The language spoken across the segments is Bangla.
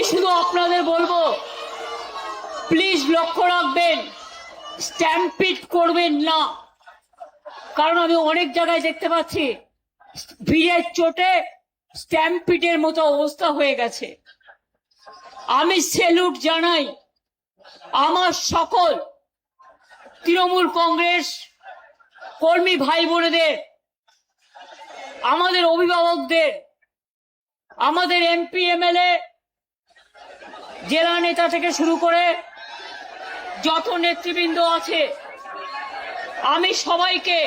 শুধু আপনাদের বলবো, প্লিজ লক্ষ্য রাখবেন, স্ট্যাম্পিড করবেন না। কারণ আমি অনেক জায়গায় দেখতে পাচ্ছি ভিড়ের চোটে স্ট্যাম্পিডের মতো অবস্থা হয়ে গেছে। আমি স্যালুট জানাই আমার সকল তৃণমূল কংগ্রেস কর্মী ভাই বোনেদের, আমাদের অভিভাবকদের, আমাদের এমপি এমএলএ, জেলা নেতা থেকে শুরু করে যত নেতৃবৃন্দ আছে, আমি সবাইকে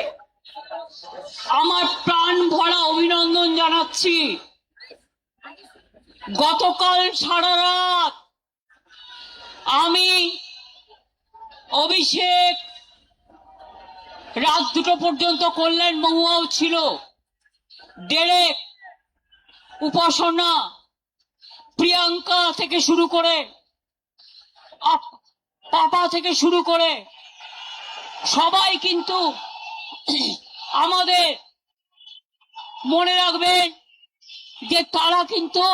আমার প্রাণ ভরা অভিনন্দন জানাচ্ছি। গতকাল সারা রাত আমি, অভিষেক, রাত 2টো পর্যন্ত কল্যাণ মহুয়াও ছিল, ডেরেক, উপাসনা, প্রিয়াঙ্কা থেকে শুরু করে পাপা থেকে শুরু করে সবাই কিন্তু আমাদের, মনে রাখবেন যে তারা কিন্তু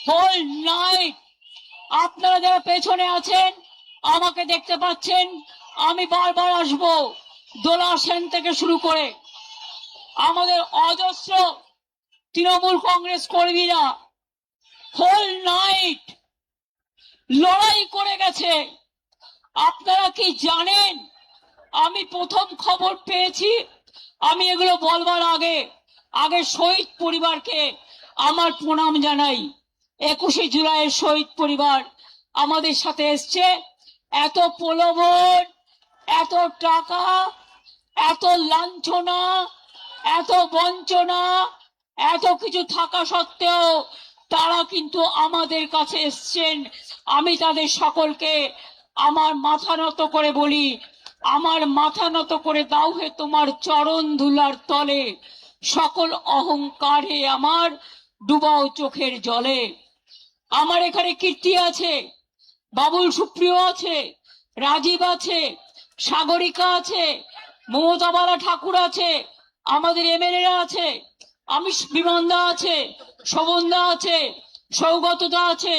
হোল নাইট, আপনারা যারা পেছনে আছেন আমাকে দেখতে পাচ্ছেন, আমি বারবার আসবো, দোলা সেন থেকে শুরু করে আমাদের অজস্র তৃণমূল কংগ্রেস কর্মীরা হোল নাইট লড়াই করে গেছে। আপনারা কি জানেন, আমি প্রথম খবর পেয়েছি, আমি এগুলো বলবার আগে শহীদ পরিবারকে আমার প্রণাম জানাই। 21শে জুলাইয়ের শহীদ পরিবার আমাদের সাথে এসছে। এত প্রলোভন, এত টাকা, এত লাঞ্ছনা, এত বঞ্চনা, এত কিছু থাকা সত্ত্বেও তারা কিন্তু আমাদের কাছে এসছেন। আমি তাদের সকলকে আমার মাথা নত করে বলি, আমার মাথা নত করে দাও হে তোমার চরণ ধুলার তলে, সকল অহংকার হে আমার ডুবাও চোখের জলে। আমার এখানে কীর্তি আছে, বাবুল সুপ্রিয় আছে, রাজীব আছে, সাগরিকা আছে, মমতাবালা ঠাকুর আছে, আমাদের এমএলএরা আছে, আমি বিমানদা আছে, শোভনদা আছে, সৌগতদা আছে,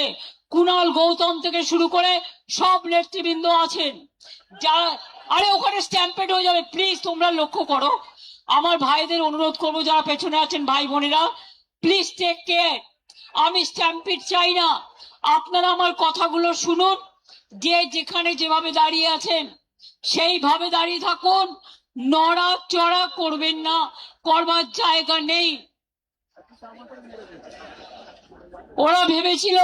কুণাল, গৌতম থেকে শুরু করে সব নেতৃবৃন্দ আছেন। যারা, আরে ওখানে স্ট্যাম্পেড হয়ে যাবে, প্লিজ তোমরা লক্ষ্য করো। আমার ভাইদের অনুরোধ করবো, যারা পেছনে আছেন ভাই বোনেরা, প্লিজ টেক কেয়ার। আমি স্ট্যাম্পিড চাই না। আপনারা আমার কথাগুলো শুনুন, যে যেখানে যেভাবে দাঁড়িয়ে আছেন সেইভাবে দাঁড়িয়ে থাকুন, নড়াচড়া করবেন না, করবার জায়গা নেই। ওরা ভেবেছিল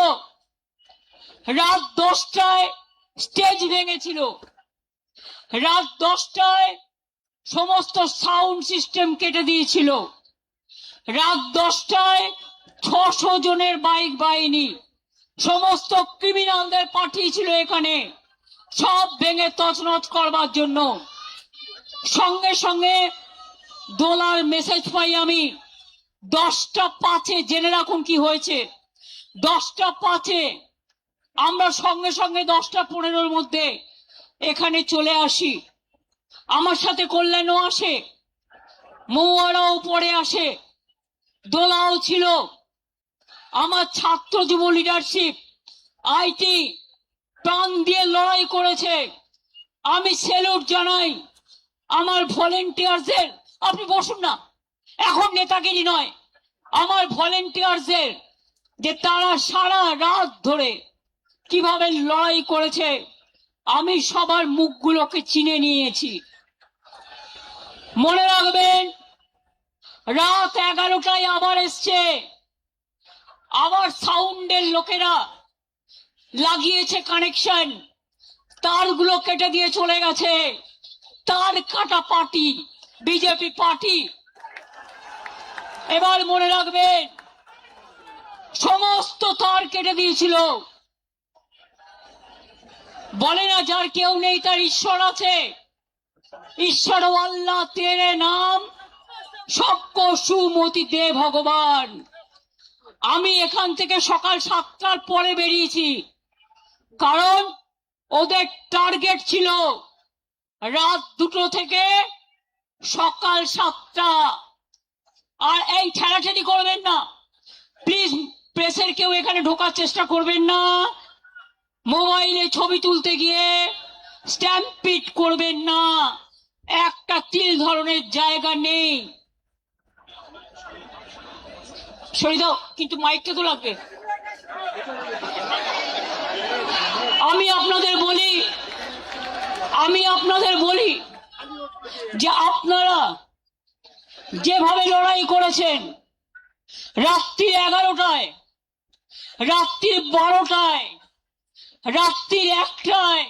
রাত 10টায় স্টেজ ভেঙেছিল, রাত 10টায় সমস্ত সাউন্ড সিস্টেম কেটে দিয়েছিল, রাত 10টায় 600 জনের বাইক বাহিনী সমস্ত ক্রিমিনালদের পাঠিয়েছিল এখানে, সব ভেঙে তছনছ করবার জন্য। সঙ্গে সঙ্গে দোলার মেসেজ পাই আমি, 10টা 5-এ, জেনে রাখুন কি হয়েছে। 10টা 5-এ আমরা সঙ্গে সঙ্গে 10টা 15-র মধ্যে এখানে চলে আসি। আমার সাথে কল্যাণও আসে, মহুয়ারাও পরে আসে, দোলাও ছিল। আমার ছাত্র যুব লিডারশিপ, আইটি প্রাণ দিয়ে লড়াই করেছে। আমি স্যালুট জানাই আমার ভলেন্টিয়ারদের। আপনি বসুন না, এখন নেতাগিরি নয়। আমার ভলেন্টিয়ারদের, যে তারা সারা রাত ধরে কিভাবে লড়াই করেছে, আমি সবার মুখগুলোকে চিনে নিয়েছি। মনে রাখবেন, রাত 11টায় আবার এসছে, আবার সাউন্ডের লোকেরা লাগিয়েছে কানেকশন, তারগুলো কেটে দিয়ে চলে গেছে। তার কাটা পার্টি বিজেপি পার্টি। এবার মনে রাখবেন, সমস্ত তার কেটে দিয়েছিল। বলে না যার কেউ নেই তার ঈশ্বর আছে। ঈশ্বর আল্লাহ তেরে নাম সবকো সুমতি দে ভগবান। আমি এখান থেকে সকাল 7টার পরে বেরিয়েছি, কারণ ওদের টার্গেট ছিল রাত 2টো থেকে সকাল 7টা। আর এই ঠেলাঠেলি করবেন না প্লিজ, প্রেসের কেউ এখানে ঢোকার চেষ্টা করবেন না। মোবাইলে ছবি তুলতে গিয়ে স্ট্যাম্পিট করবেন না, একটা তিল ধরনের জায়গা নেই। সরিয়ে দাও, কিন্তু মাইকটা তো লাগবে। আমি আপনাদের বলি যে আপনারা যেভাবে লড়াই করেছেন, রাত্রি 11টায়, রাত্রি 12টায়, রাত্রি 1টায়,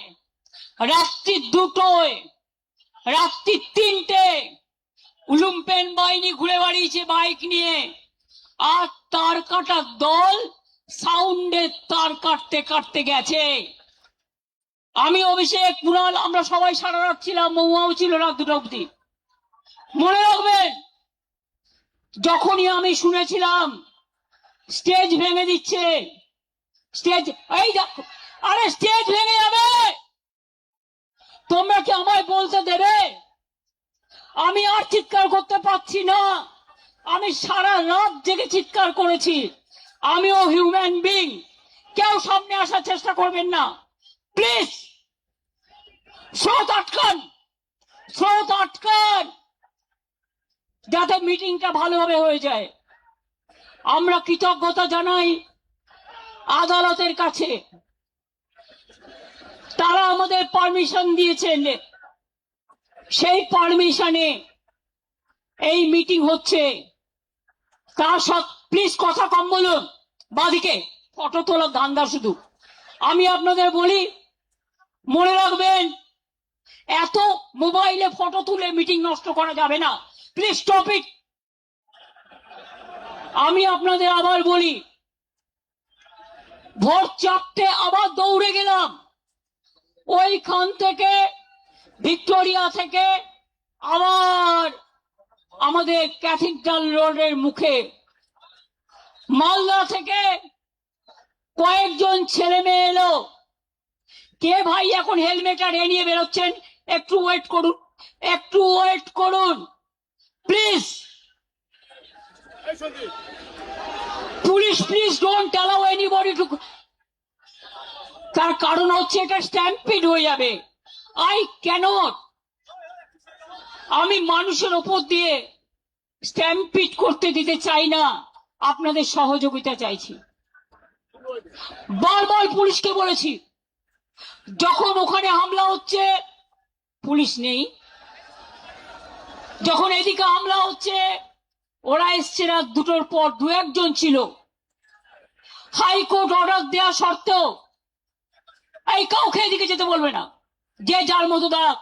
রাত্রি 2টোয়, রাত্রি 3টে লুম্পেন বাহিনী ঘুরে বেড়িয়েছে বাইক নিয়ে, আর তার কাটার দল সাউন্ডের তার কাটতে কাটতে গেছে। আমি, অভিষেক, কুণাল, আমরা সবাই সারা রাত ছিলাম, মহুয়াও ছিল রাত 2টা অব্দি। মনে রাখবেন, যখনই আমি শুনেছিলাম স্টেজ ভেঙে দিচ্ছে, স্টেজ, এই দেখো, আরে স্টেজ ভেঙে যাবে, তোমরা কি আমায় বলতে দেবে? আমি আর চিৎকার করতে পারছি না। আমি সারা রাত জেগে চিৎকার করেছি। আমিও হিউম্যান বিং। কেউ সামনে আসার চেষ্টা করবেন না প্লিজ। স্রোত আটকান, স্রোত আটকান, যাতে মিটিংটা ভালোভাবে হয়ে যায়। আমরা কৃতজ্ঞতা জানাই আদালতের কাছে, তারা আমাদের পারমিশন দিয়েছেন, সেই পারমিশনে এই মিটিং হচ্ছে। তার সব প্লিজ কথা কম বলুন, বাদিকে ফটো তোলার ধান্দা শুধু। আমি আপনাদের বলি, মনে রাখবেন, এত মোবাইলে ফটো তুলে মিটিং নষ্ট করা যাবে না, প্লিজ স্টপ ইট। আমি আপনাদের আবার বলি, ভোর 4টে আবার দৌড়ে গেলাম, ওইখান থেকে ভিক্টোরিয়া থেকে আবার আমাদের ক্যাথিড্রাল রোডের মুখে, মালদা থেকে কয়েকজন ছেলে মেয়ে এলো। কে ভাই এখন হেলমেট আর এ নিয়ে বেরোচ্ছেন? একটু ওয়েট করুন, একটু ওয়েট করুন please. Police, please don't allow anybody two. তার কারণ হচ্ছে এটা স্ট্যাম্পিড হয়ে যাবে। আই ক্যানট, আমি মানুষের ওপর দিয়ে স্ট্যাম্পিড করতে দিতে চাই না, আপনাদের সহযোগিতা চাইছি। বারবার পুলিশকে বলেছি, যখন ওখানে হামলা হচ্ছে পুলিশ নেই, যখন এদিকে হামলা হচ্ছে ওরা এসছে রাত 2টোর পর, 2-1জন ছিল। হাইকোর্ট অর্ডার দেওয়া সত্ত্বেও এই কাউকে এদিকে যেতে বলবে না, যে যার মতো দাঁড়াক।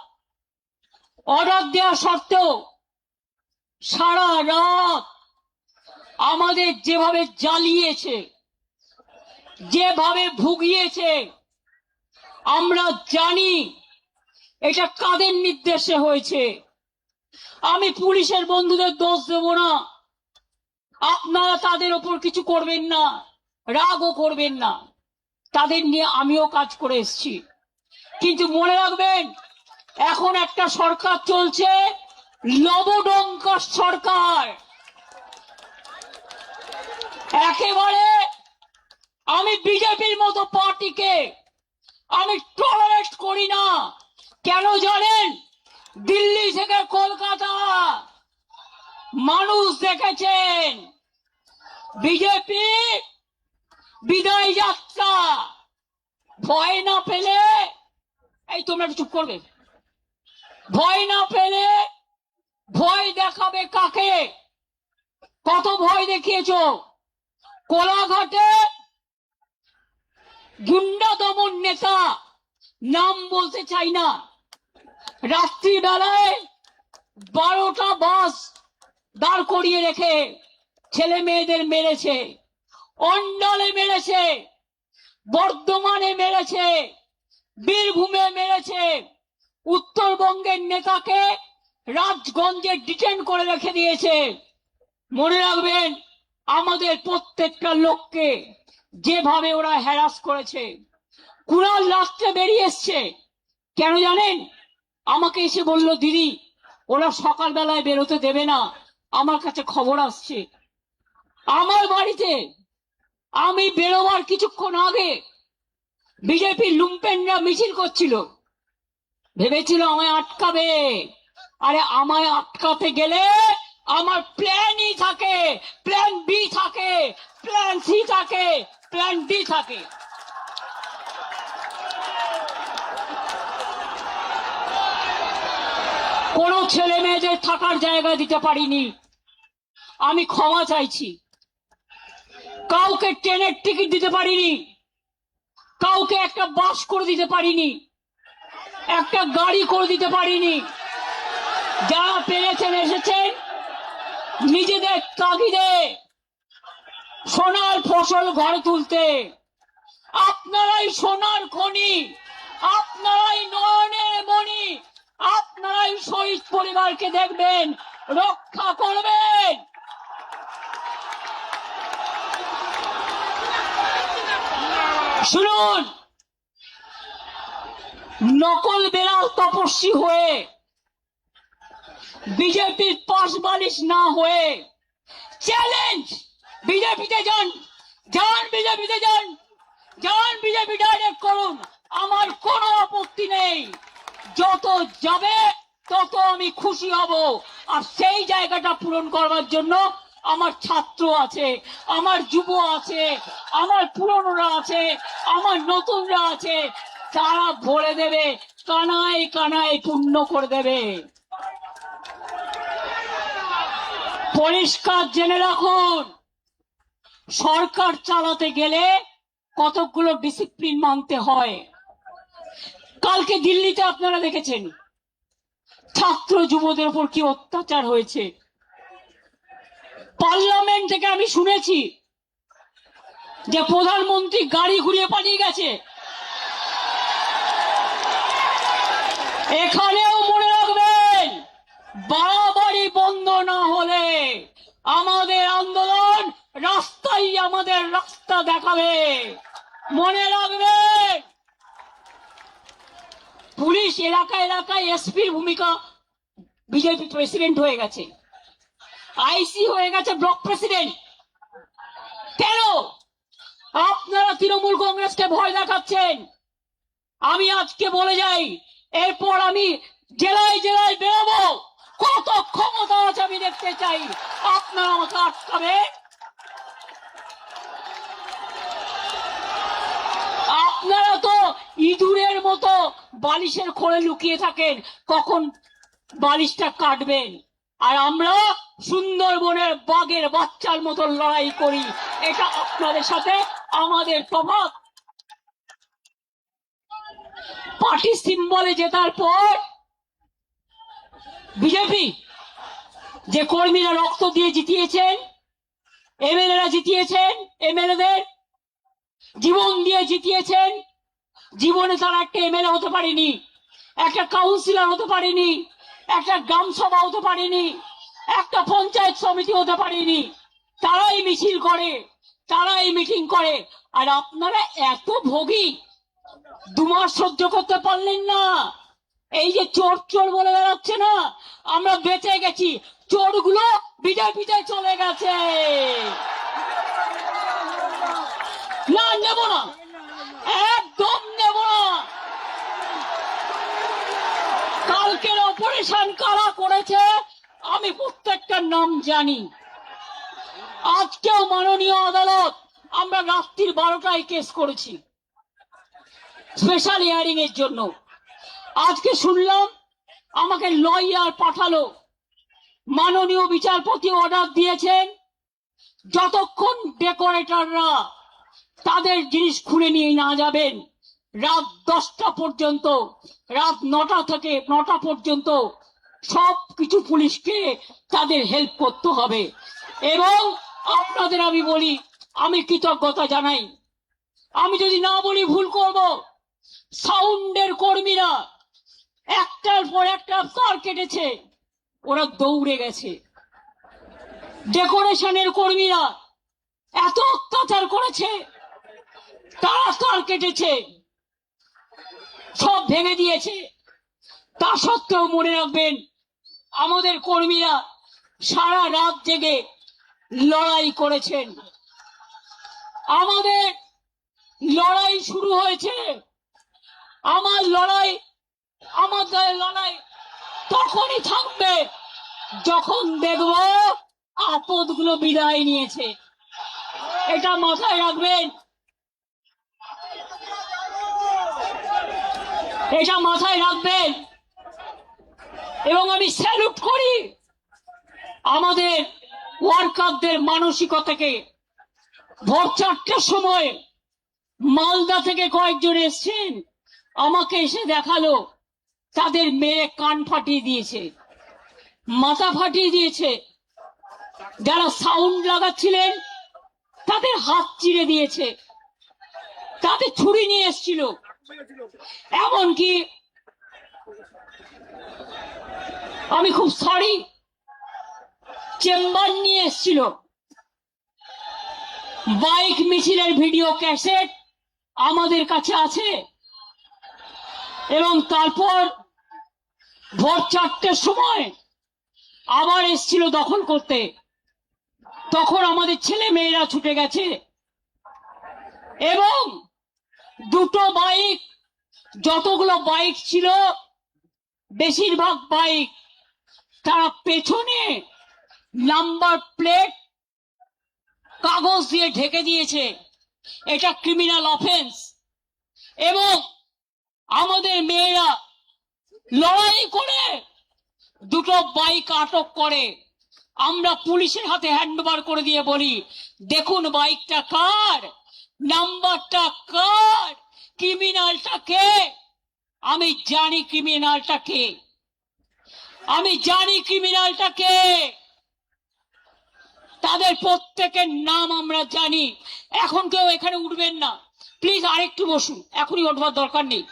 অর্ডার দেওয়া সত্ত্বেও সারা রাত আমাদের যেভাবে জ্বালিয়েছে, যেভাবে ভুগিয়েছে, আমরা জানি এটা কাদের নির্দেশে হয়েছে। আমি পুলিশের বন্ধুদের দোষ দেব না, আপনারা তাদের ওপর কিছু করবেন না, রাগও করবেন না, তাদের নিয়ে আমিও কাজ করে এসেছি। কিন্তু মনে রাখবেন, এখন একটা সরকার চলছে, লবডঙ্কার সরকার। একেবারে আমি বিজেপির মতো পার্টিকে আমি টলারেট করি না। কেন জানেন? দিল্লি থেকে কলকাতা মানুষ দেখেছেন বিজেপি বিদায় যাত্রা। ভয় না পেলে, এই তোমরা একটু চুপ করবে, ভয় না পেলে ভয় দেখাবে কাকে? কত ভয় দেখিয়েছ? কোলাঘাটে গুন্ডা দমন নেতা, নাম বলতে চাই না, রাত্রিবেলায় 12টা বাস দাঁড় করিয়ে রেখে ছেলে মেয়েদের মেরেছে, অন্ডালে মেরেছে, বর্ধমানে মেরেছে, বীরভূমে মেরেছে। উত্তরবঙ্গের নেতাকে রাজগঞ্জে ডিটেন করে রেখে দিয়েছে। মনে রাখবেন, আমাদের প্রত্যেকটা লোককে যেভাবে ওরা হ্যারাস করেছে। কুণাল রাত্রে বেরিয়ে এসছে, কেন জানেন? আমাকে এসে বলল, দিদি ওরা সকালবেলায় বেরোতে দেবে না, আমার কাছে খবর আসছে। আমার বাড়িতে আমি বেরোবার কিছুক্ষণ আগে বিজেপির লুম্পেনরা মিছিল করছিল, ভেবেছিল আমায় আটকাবে। আরে আমায় আটকাতে গেলে আমার প্ল্যানই থাকে, প্ল্যান বি থাকে, প্ল্যান সি থাকে, প্ল্যান ডি থাকে। কোন ছেলে মেয়েদের থাকার জায়গা দিতে পারিনি, আমি ক্ষমা চাইছি। কাউকে ট্রেনের টিকিট দিতে পারিনি, কাউকে একটা বাস করে দিতে পারিনি, একটা গাড়ি করে দিতে পারিনি। যারা পেরেছেন এসেছেন নিজেদের তাগিদে সোনার ফসল ঘরে তুলতে। আপনারাই সোনার খনি, আপনারাই নয়নের মণি, আপনারাই শহীদ পরিবারকে দেখবেন, রক্ষা করবেন। শুনুন, নকল বেড়াল তপস্বী হয়ে বিজেপির পাশ বালিশ না হয়ে চ্যালেঞ্জ, বিজেপিতে যান, যান বিজেপিতে যান, যান বিজেপি ডাইরেক্ট করুন, আমার কোনো আপত্তি নেই। যত যাবে তত আমি খুশি হব। আর সেই জায়গাটা পূরণ করবার জন্য আমার ছাত্র আছে, আমার যুব আছে, আমার পুরনোরা আছে, আমার নতুনরা আছে, তারা ভরে দেবে, কানায় কানায় পূর্ণ করে দেবে। পরিষ্কার জেনে রাখুন, সরকার চালাতে গেলে কতগুলো ডিসিপ্লিন মানতে হয়। কালকে দিল্লিতে আপনারা দেখেছেন ছাত্র যুবদের উপর কি অত্যাচার হয়েছে। পার্লামেন্ট থেকে আমি শুনেছি যে প্রধানমন্ত্রী গাড়ি ঘুরিয়ে পালিয়ে গেছে। এখানেও মনে রাখবেন, বাড়াবাড়ি বন্ধ না হলে আমাদের আন্দোলন রাস্তাই আমাদের রাস্তা দেখাবে। মনে রাখবেন, পুলিশ এলাকা এলাকায় এসপির ভূমিকা, বিজেপি প্রেসিডেন্ট হয়ে গেছে, আইসি হয়ে গেছে ব্লক প্রেসিডেন্ট। কেন আপনারা তৃণমূল কংগ্রেসকে ভয় দেখাচ্ছেন? আমি আজকে বলে যাই, এরপর আমি জেলায় জেলায় বেরোবো, কত ক্ষমতা আছে আমি দেখতে চাই। আপনারা আমাকে আটকাবে? আপনারা তো ইঁদুরের মতো বালিশের খোলে লুকিয়ে থাকেন, কখন বালিশটা কাটবেন। আর আমরা সুন্দরবনের বাঘের বাচ্চার মতো লড়াই করি। এটা আপনাদের সাথে আমাদের তফাৎ। পার্টি সিম্বলে জেতার পর বিজেপি যে কর্মীরা রক্ত দিয়ে জিতিয়েছেন, এমএলএরা জিতিয়েছেন, এমএলএদের জীবন দিয়ে জিতিয়েছেন, জীবনে তারা একটা এমএলএ হতে পারেনি, একটা কাউন্সিলর হতে পারেনি, একটা গ্রাম সভা হতে পারেনি, একটা পঞ্চায়েত সমিতি হতে পারেনি। তারাই মিছিল করে, তারাই মিটিং করে। আর আপনারা এত ভোগী, 2 মাস সহ্য করতে পারলেন না। এই যে চোর চোর বলে বেড়াচ্ছে না, আমরা বেঁচে গেছি, চোরগুলো বিজেপিতে চলে গেছে। না, নেব না, একদম নেব না। কালকের অপারেশন কারা করেছে আমি প্রত্যেকটার নাম জানি। আজকেও মাননীয় আদালত, আমরা রাত্রির 12টায় কেস করেছি স্পেশাল হিয়ারিং এর জন্য। আজকে শুনলাম আমাকে লয়ার পাঠালো, মাননীয় বিচারপতি অর্ডার দিয়েছেন যতক্ষণ ডেকোরেটররা তাদের জিনিস খুলে নিয়ে না যাবেন, রাত 10টা পর্যন্ত, রাত 9টা থেকে 9টা পর্যন্ত সবকিছু পুলিশকে তাদের হেল্প করতে হবে। এবং আপনাদের আমি বলি, আমি কৃতজ্ঞতা জানাই, আমি যদি না বলি ভুল করব। সাউন্ডের কর্মীরা একটার পর একটা তার কেটেছে, ওরা দৌড়ে গেছে। ডেকোরেশনের কর্মীরা এত অত্যাচার করেছে, তারা তার কেটেছে, সব ভেঙে দিয়েছে। তা সত্ত্বেও মনে রাখবেন, আমাদের কর্মীরা সারা রাত জেগে লড়াই করেছেন। আমাদের লড়াই শুরু হয়েছে। আমার লড়াই, আমাদের লড়াই তখনই থাকবে যখন দেখব আপদগুলো বিদায় নিয়েছে। এটা মাথায় রাখবেন, এটা মাথায় রাখবেন। এবং আমি স্যালুট করি আমাদের ওয়ার্কারদের মানসিকতাকে। ভোর 4টার সময় মালদা থেকে কয়েকজন এসছেন, আমাকে এসে দেখালো তাদের মেয়ে কান ফাটিয়ে দিয়েছে, মাথা ফাটিয়ে দিয়েছে। যারা সাউন্ড লাগাচ্ছিলেন তাদের হাত চিরে দিয়েছে, তাদের ছুরি নিয়ে এসেছিল, এমনকি আমি খুব সরি চেম্বার নিয়ে এসেছিল। বাইক মিছিলের ভিডিও ক্যাসেট আমাদের কাছে আছে। এবং তারপর ভোর 4টার সময় আবার এসেছিল দখল করতে। তখন আমাদের ছেলে মেয়েরা ছুটে গেছে এবং দুটো বাইক, যতগুলো বাইক ছিল বেশিরভাগ বাইক তারা পেছনে নাম্বার প্লেট কাগজ দিয়ে ঢেকে দিয়েছে। এটা ক্রিমিনাল অফেন্স। এবং আমাদের মেয়েরা লড়াই করে দুটো বাইক আটক করে। আমরা পুলিশের হাতে হ্যান্ডওভার করে দিয়ে বলি, দেখুন বাইকটা কার, নাম্বারটা কার, ক্রিমিনালটা কে। আমি জানি ক্রিমিনালটা কে, আমি জানি ক্রিমিনালটা কে। তাদের প্রত্যেকের নাম আমরা জানি। এখন কেউ এখানে উঠবেন না প্লিজ, আরেকটু বসুন, এখনই উঠবার দরকার নেই।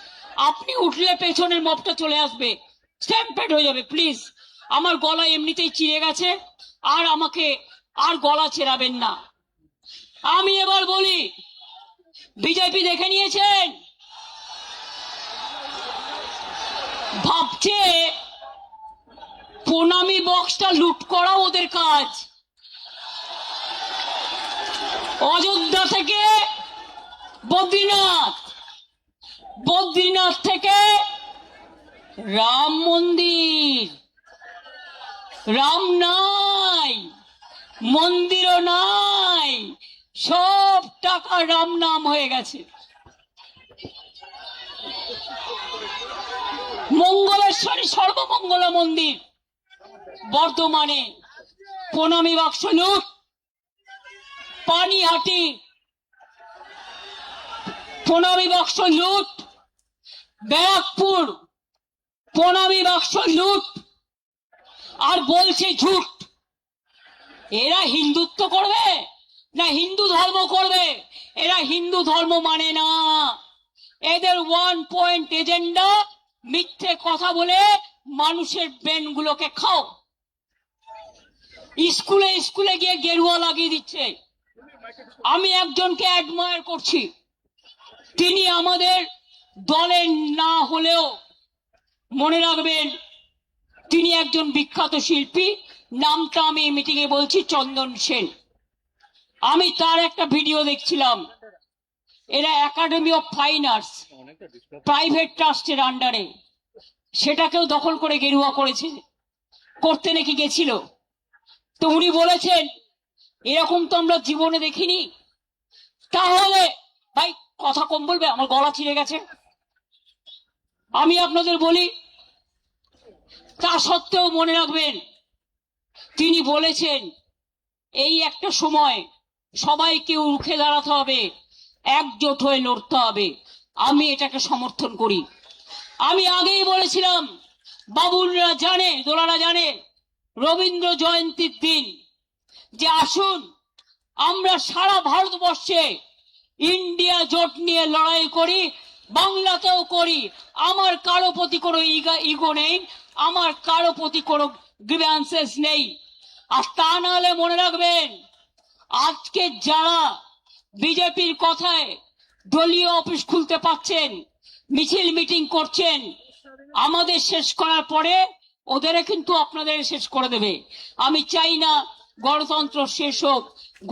আপনি উঠলে পেছনের মবটা চলে আসবে, স্ট্যাম্পেড হয়ে যাবে। প্লিজ, আমার গলা এমনিতেই চিড়ে গেছে, আর আমাকে আর গলা ছেড়াবেন না। আমি এবার বলি, বিজেপি দেখে নিয়েছেন, ভাবছে প্রণামী বক্সটা লুট করা ওদের কাজ। অযোধ্যা থেকে বদ্রীনাথ, বদ্রীনাথ থেকে রাম মন্দির, রাম নাই, মন্দিরও নাই, সব টাকা রাম নাম হয়ে গেছে। মঙ্গলেশ্বরী সর্বমঙ্গলা মন্দির বর্ধমানে প্রণামী বাক্স লুট, পানিহাটি প্রণামী বাক্স লুট, ব্যারাকপুর প্রণামী বাক্স লুট, আর বলছে ঝুট। এরা হিন্দুত্ব করবে না হিন্দু ধর্ম করবে? এরা হিন্দু ধর্ম মানে না। এদের 1 পয়েন্ট এজেন্ডা, মিথ্যে কথা বলে মানুষের ব্রেন গুলোকে খাও। স্কুলে স্কুলে গিয়ে গেরুয়া লাগিয়ে দিচ্ছে। আমি একজনকে অ্যাডমায়ার করছি, তিনি আমাদের দলের না হলেও মনে রাখবেন তিনি একজন বিখ্যাত শিল্পী। নামটা আমি মিটিং এ বলছি, চন্দন সেন। আমি তার একটা ভিডিও দেখছিলাম। এরা academy of fine arts private ট্রাস্টের আন্ডারে, সেটাকেও দখল করে গেরুয়া করেছে, করতে নাকি গেছিল। তো উনি বলেছেন এরকম তো আমরা জীবনে দেখিনি। তাহলে ভাই কথা কম বলবে, আমার গলা ছিঁড়ে গেছে। আমি আপনাদের বলি, তা সত্ত্বেও মনে রাখবেন তিনি বলেছেন এই একটা সময় সবাইকে রুখে দাঁড়াতে হবে, একজোট হয়ে লড়তে হবে। আমি এটাকে সমর্থন করি। আমি আগেই বলেছিলাম, বাবুলরা জানে, দোলারা জানে, রবীন্দ্র জয়ন্তীর দিন যে আসুন আমরা সারা ভারতবর্ষে ইন্ডিয়া জোট নিয়ে লড়াই করি, বাংলাতেও করি। আমার কারো প্রতি কোনো ইগো নেই, আমার কারো প্রতি কোনো গ্রিভ্যান্সেস নেই। আর তা নাহলে মনে রাখবেন, আজকে যারা বিজেপির কথায় দলীয় অফিস খুলতে পারছেন, মিছিল মিটিং করছেন, আমাদের শেষ করার পরে ওদের কিন্তু আপনাদের শেষ করে দেবে। আমি চাই না গণতন্ত্র শেষ হোক,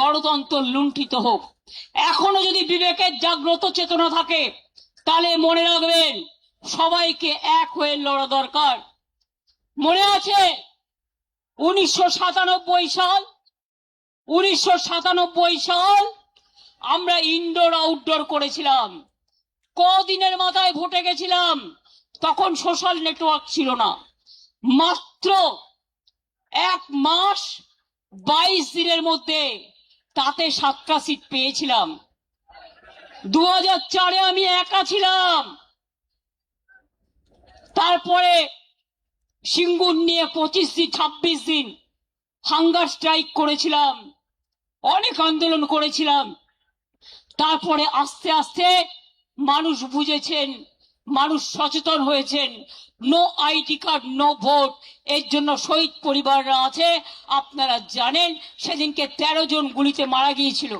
গণতন্ত্র লুণ্ঠিত হোক। এখনো যদি বিবেকের জাগ্রত চেতনা থাকে তাহলে মনে রাখবেন সবাইকে এক হয়ে লড়া দরকার। মনে আছে 1997 সাল আমরা ইনডোর আউটডোর করেছিলাম। কদিনের মাথায় ভোটে গেছিলাম, তখন সোশ্যাল নেটওয়ার্ক ছিল না। মাত্র 1 মাস 22 দিনের মধ্যে তাতে 7টা সিট পেয়েছিলাম। 2004-এ আমি একা ছিলাম। তারপরে সিঙ্গুর নিয়ে 26 দিন হাঙ্গার স্ট্রাইক করেছিলাম, অনেক আন্দোলন করেছিলাম। তারপরে আস্তে আস্তে মানুষ বুঝেছেন, মানুষ সচেতন হয়েছেন। No ID card no vote, এর জন্য শহীদ পরিবাররা আছে। আপনারা জানেন সেদিনকে 13 জন গুলিতে মারা গিয়েছিল।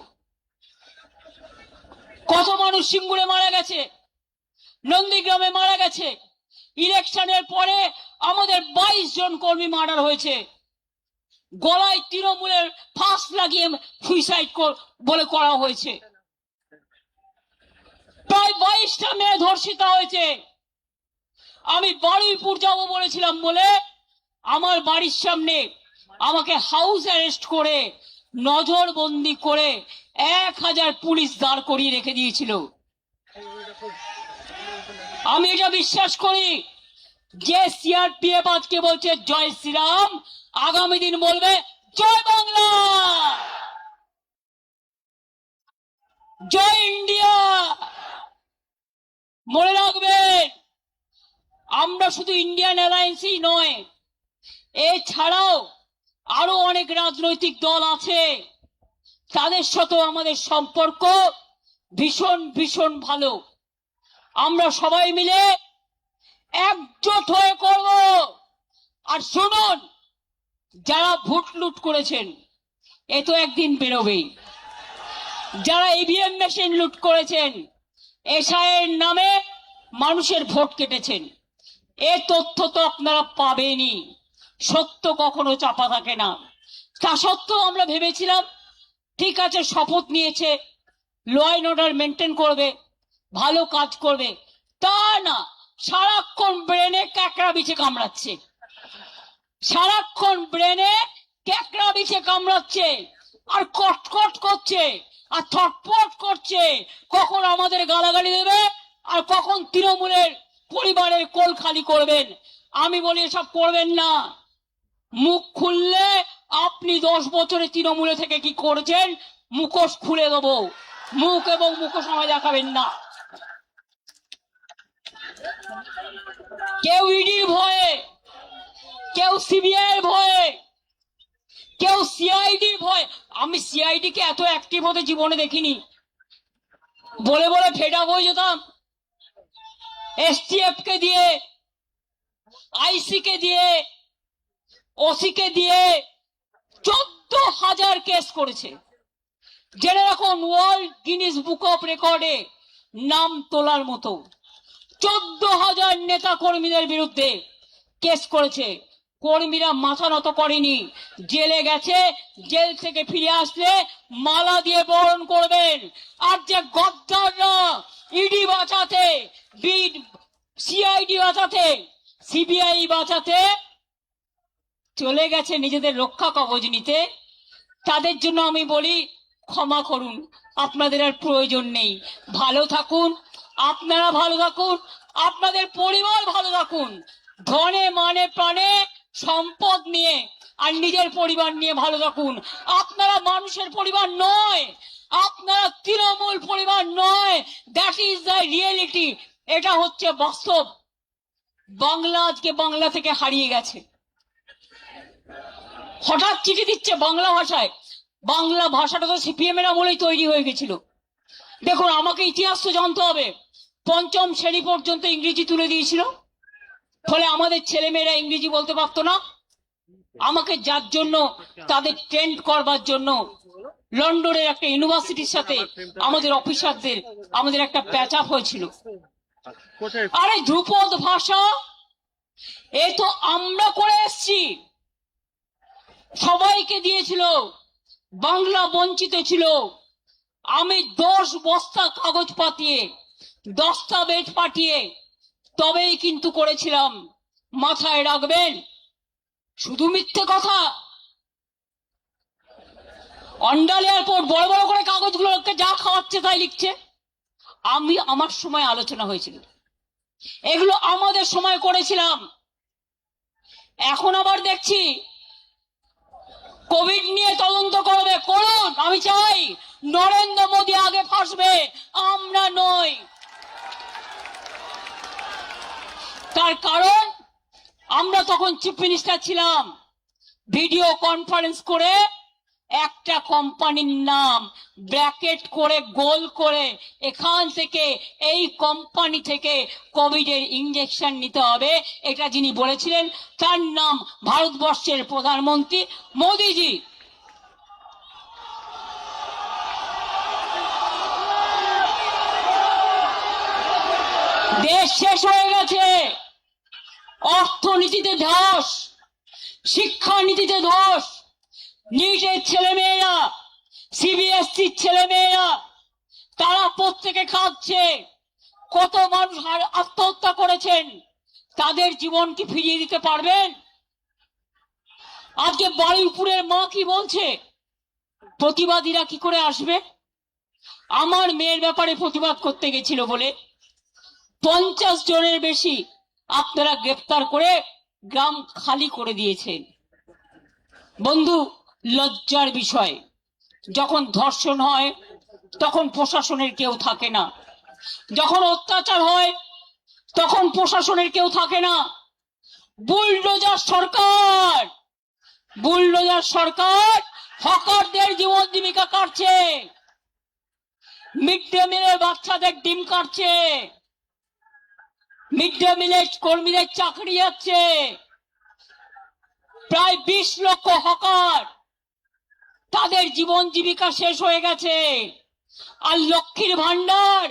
কত মানুষ সিঙ্গুরে মারা গেছে, নন্দীগ্রামে মারা গেছে। ইলেকশনের পরে আমাদের 22 জন কর্মী মার্ডার হয়েছে, গলায় তৃণমূলের ফাঁস লাগিয়ে সুইসাইড বলে করা হয়েছে। প্রায় 22টা মেয়ে ধর্ষিতা হয়েছে। আমি বারুইপুর যাব বলেছিলাম বলে আমার বাড়ির সামনে আমাকে হাউস অ্যারেস্ট করে নজরবন্দি করে 1000 পুলিশ দাঁড় করিয়ে রেখে দিয়েছিল। আমি এটা বিশ্বাস করি যে সিআরপিএফ আজকে বলছে জয় শ্রীরাম, আগামী দিন বলবে জয় বাংলা, জয় ইন্ডিয়া। মনে রাখবেন আমরা শুধু ইন্ডিয়ান অ্যালায়েন্সই নয়, এছাড়াও আরো অনেক রাজনৈতিক দল আছে, তাদের সাথেও আমাদের সম্পর্ক ভীষণ ভীষণ ভালো। আমরা সবাই মিলে একজোট হয়ে করব। আর শুনুন, যারা ভোট লুট করেছেন এ তো একদিন বেরোবেই। যারা ইভিএম মেশিন লুট করেছেন, এসআইয়ের নামে মানুষের ভোট কেটেছেন, এ তথ্য তো আপনারা পাবেনই। সত্য কখনো চাপা থাকে না। তা সত্ত্বেও আমরা ভেবেছিলাম ঠিক আছে, শপথ নিয়েছে, ল অ্যান্ড অর্ডার মেনটেন করবে, ভালো কাজ করবে। তা না, সারাক্ষণ ব্রেনে ক্যাকড়া বিছে কামড়াচ্ছে, সারাক্ষণ ব্রেনে ক্যাকড়া বিছে কামড়াচ্ছে, আর কটকট করছে, আর থটপট করছে। কখন আমাদের গালাগালি দেবে, আর কখন তৃণমূলের পরিবারের কোল খালি করবেন। আমি বলি এসব করবেন না। মুখ খুললে আপনি 10 বছরে তৃণমূলে থেকে কি করেছেন মুখোশ খুলে দেবো। মুখ এবং মুখোশ আমায় দেখাবেন না। কেউ ইডির ভয়ে, কেউ সিবিআই ভয়ে, কেউ সিআইডির ভয়। আমি সিআইডি কে এত অ্যাক্টিভ হতে জীবনে দেখিনি। বলে বলে ফেড আপ হয়ে যেতাম। এসটিএফ কে দিয়ে, আইসি কে দিয়ে, ওসি কে দিয়ে 14,000 কেস করেছে। জেনে রাখুন, ওয়ার্ল্ড গিনিস বুক অফ রেকর্ডে নাম তোলার মতো 14,000 নেতা কর্মীদের বিরুদ্ধে কেস করেছে। কর্মীরা মাথা নত করেনি, জেলে গেছে। জেল থেকে ফিরে আসলে মালা দিয়ে বরণ করবেন। আর যে গদ্দাররা ইডি বাঁচাতে, সিআইডি বাঁচাতে, সিবিআই বাঁচাতে চলে গেছে নিজেদের রক্ষা কবচ নিতে, তাদের জন্য আমি বলি ক্ষমা করুন, আপনাদের আর প্রয়োজন নেই। ভালো থাকুন, আপনারা ভালো থাকুন, আপনাদের পরিবার ভালো থাকুন। ধনে মানে প্রাণে সম্পদ নিয়ে আর নিজের পরিবার নিয়ে ভালো থাকুন। আপনারা মানুষের পরিবার নয়, আপনারা তৃণমূল পরিবার নয়। That is the reality. এটা হচ্ছে বাস্তব। বাংলা আজকে বাংলা থেকে হারিয়ে গেছে। হঠাৎ চিঠি দিচ্ছে বাংলা ভাষায়। বাংলা ভাষাটা তো সিপিএম এর আমলেই তৈরি হয়ে গেছিল। দেখুন, আমাকে ইতিহাস তো জানতে হবে। 5ম শ্রেণী পর্যন্ত ইংরেজি তুলে দিয়েছিল, ফলে আমাদের ছেলেমেয়েরা ইংরেজি বলতে পারতো না। আমাকে যার জন্য তাদের ট্রেন্ড করবার জন্য লন্ডনের একটা ইউনিভার্সিটির সাথে আমাদের অফিসারদের আমাদের একটা প্যাচ আপ হয়েছিল। আরে ধ্রুপদ ভাষা এ তো আমরা করে এসছি, সবাইকে দিয়েছিল। বাংলা বঞ্চিত ছিল। আমি 10 বস্তা কাগজ পাঠিয়ে দস্তাবেজ পাঠিয়ে তবেই কিন্তু করেছিলাম। মাথায় রাখবেন, শুধু মিথ্যে কথা। অন্ডাল এয়ারপোর্ট বড় বড় করে কাগজগুলোকে যা খাওয়াচ্ছে তাই লিখছে। আমার সময় আলোচনা হয়েছিল, এগুলো আমাদের সময় করেছিলাম। এখন আবার দেখছি কোভিড নিয়ে তদন্ত করবে, করুন। আমি চাই নরেন্দ্র মোদী আগে ফাঁসবে, আমরা নই। তার কারণ আমরা তখন চিফ মিনিস্টার ছিলাম, ভিডিও কনফারেন্স করে একটা কোম্পানির নাম ব্র্যাকেট করে গোল করে এখান থেকে এই কোম্পানি থেকে কোভিডের ইনজেকশন নিতে হবে, এটা যিনি বলেছিলেন তার নাম ভারতবর্ষের প্রধানমন্ত্রী মোদীজি। দেশ শেষ হয়ে গেছে, অর্থনীতিতে ধস, শিক্ষানীতিতে ধস। নিটের ছেলেমেয়েরা, সিবিএসসির ছেলেমেয়েরা, তারা প্রত্যেকে খাচ্ছে। কত মানুষ আত্মহত্যা করেছেন, তাদের জীবন কি ফিরিয়ে দিতে পারবেন? আজকে বারুইপুরের মা কি বলছে, প্রতিবাদীরা কি করে আসবে? আমার মেয়ের ব্যাপারে প্রতিবাদ করতে গেছিল বলে 50 জনের বেশি আপনারা গ্রেফতার করে গ্রাম খালি করে দিয়েছেন। বন্ধু, লজ্জার বিষয়। যখন ধর্ষণ হয় তখন প্রশাসনের কেউ থাকে না, যখন অত্যাচার হয় তখন প্রশাসনের কেউ থাকে না। বুলডোজার সরকার, বুলডোজার সরকার হকারদের জীবন জীবিকা কাটছে, মিড ডে মিলের বাচ্চাদের ডিম কাটছে, মিড ডে মিলের কর্মীদের চাকরি যাচ্ছে। প্রায় 20 লক্ষ হকার, তাদের জীবন জীবিকা শেষ হয়ে গেছে। আর লক্ষ্মীর ভান্ডার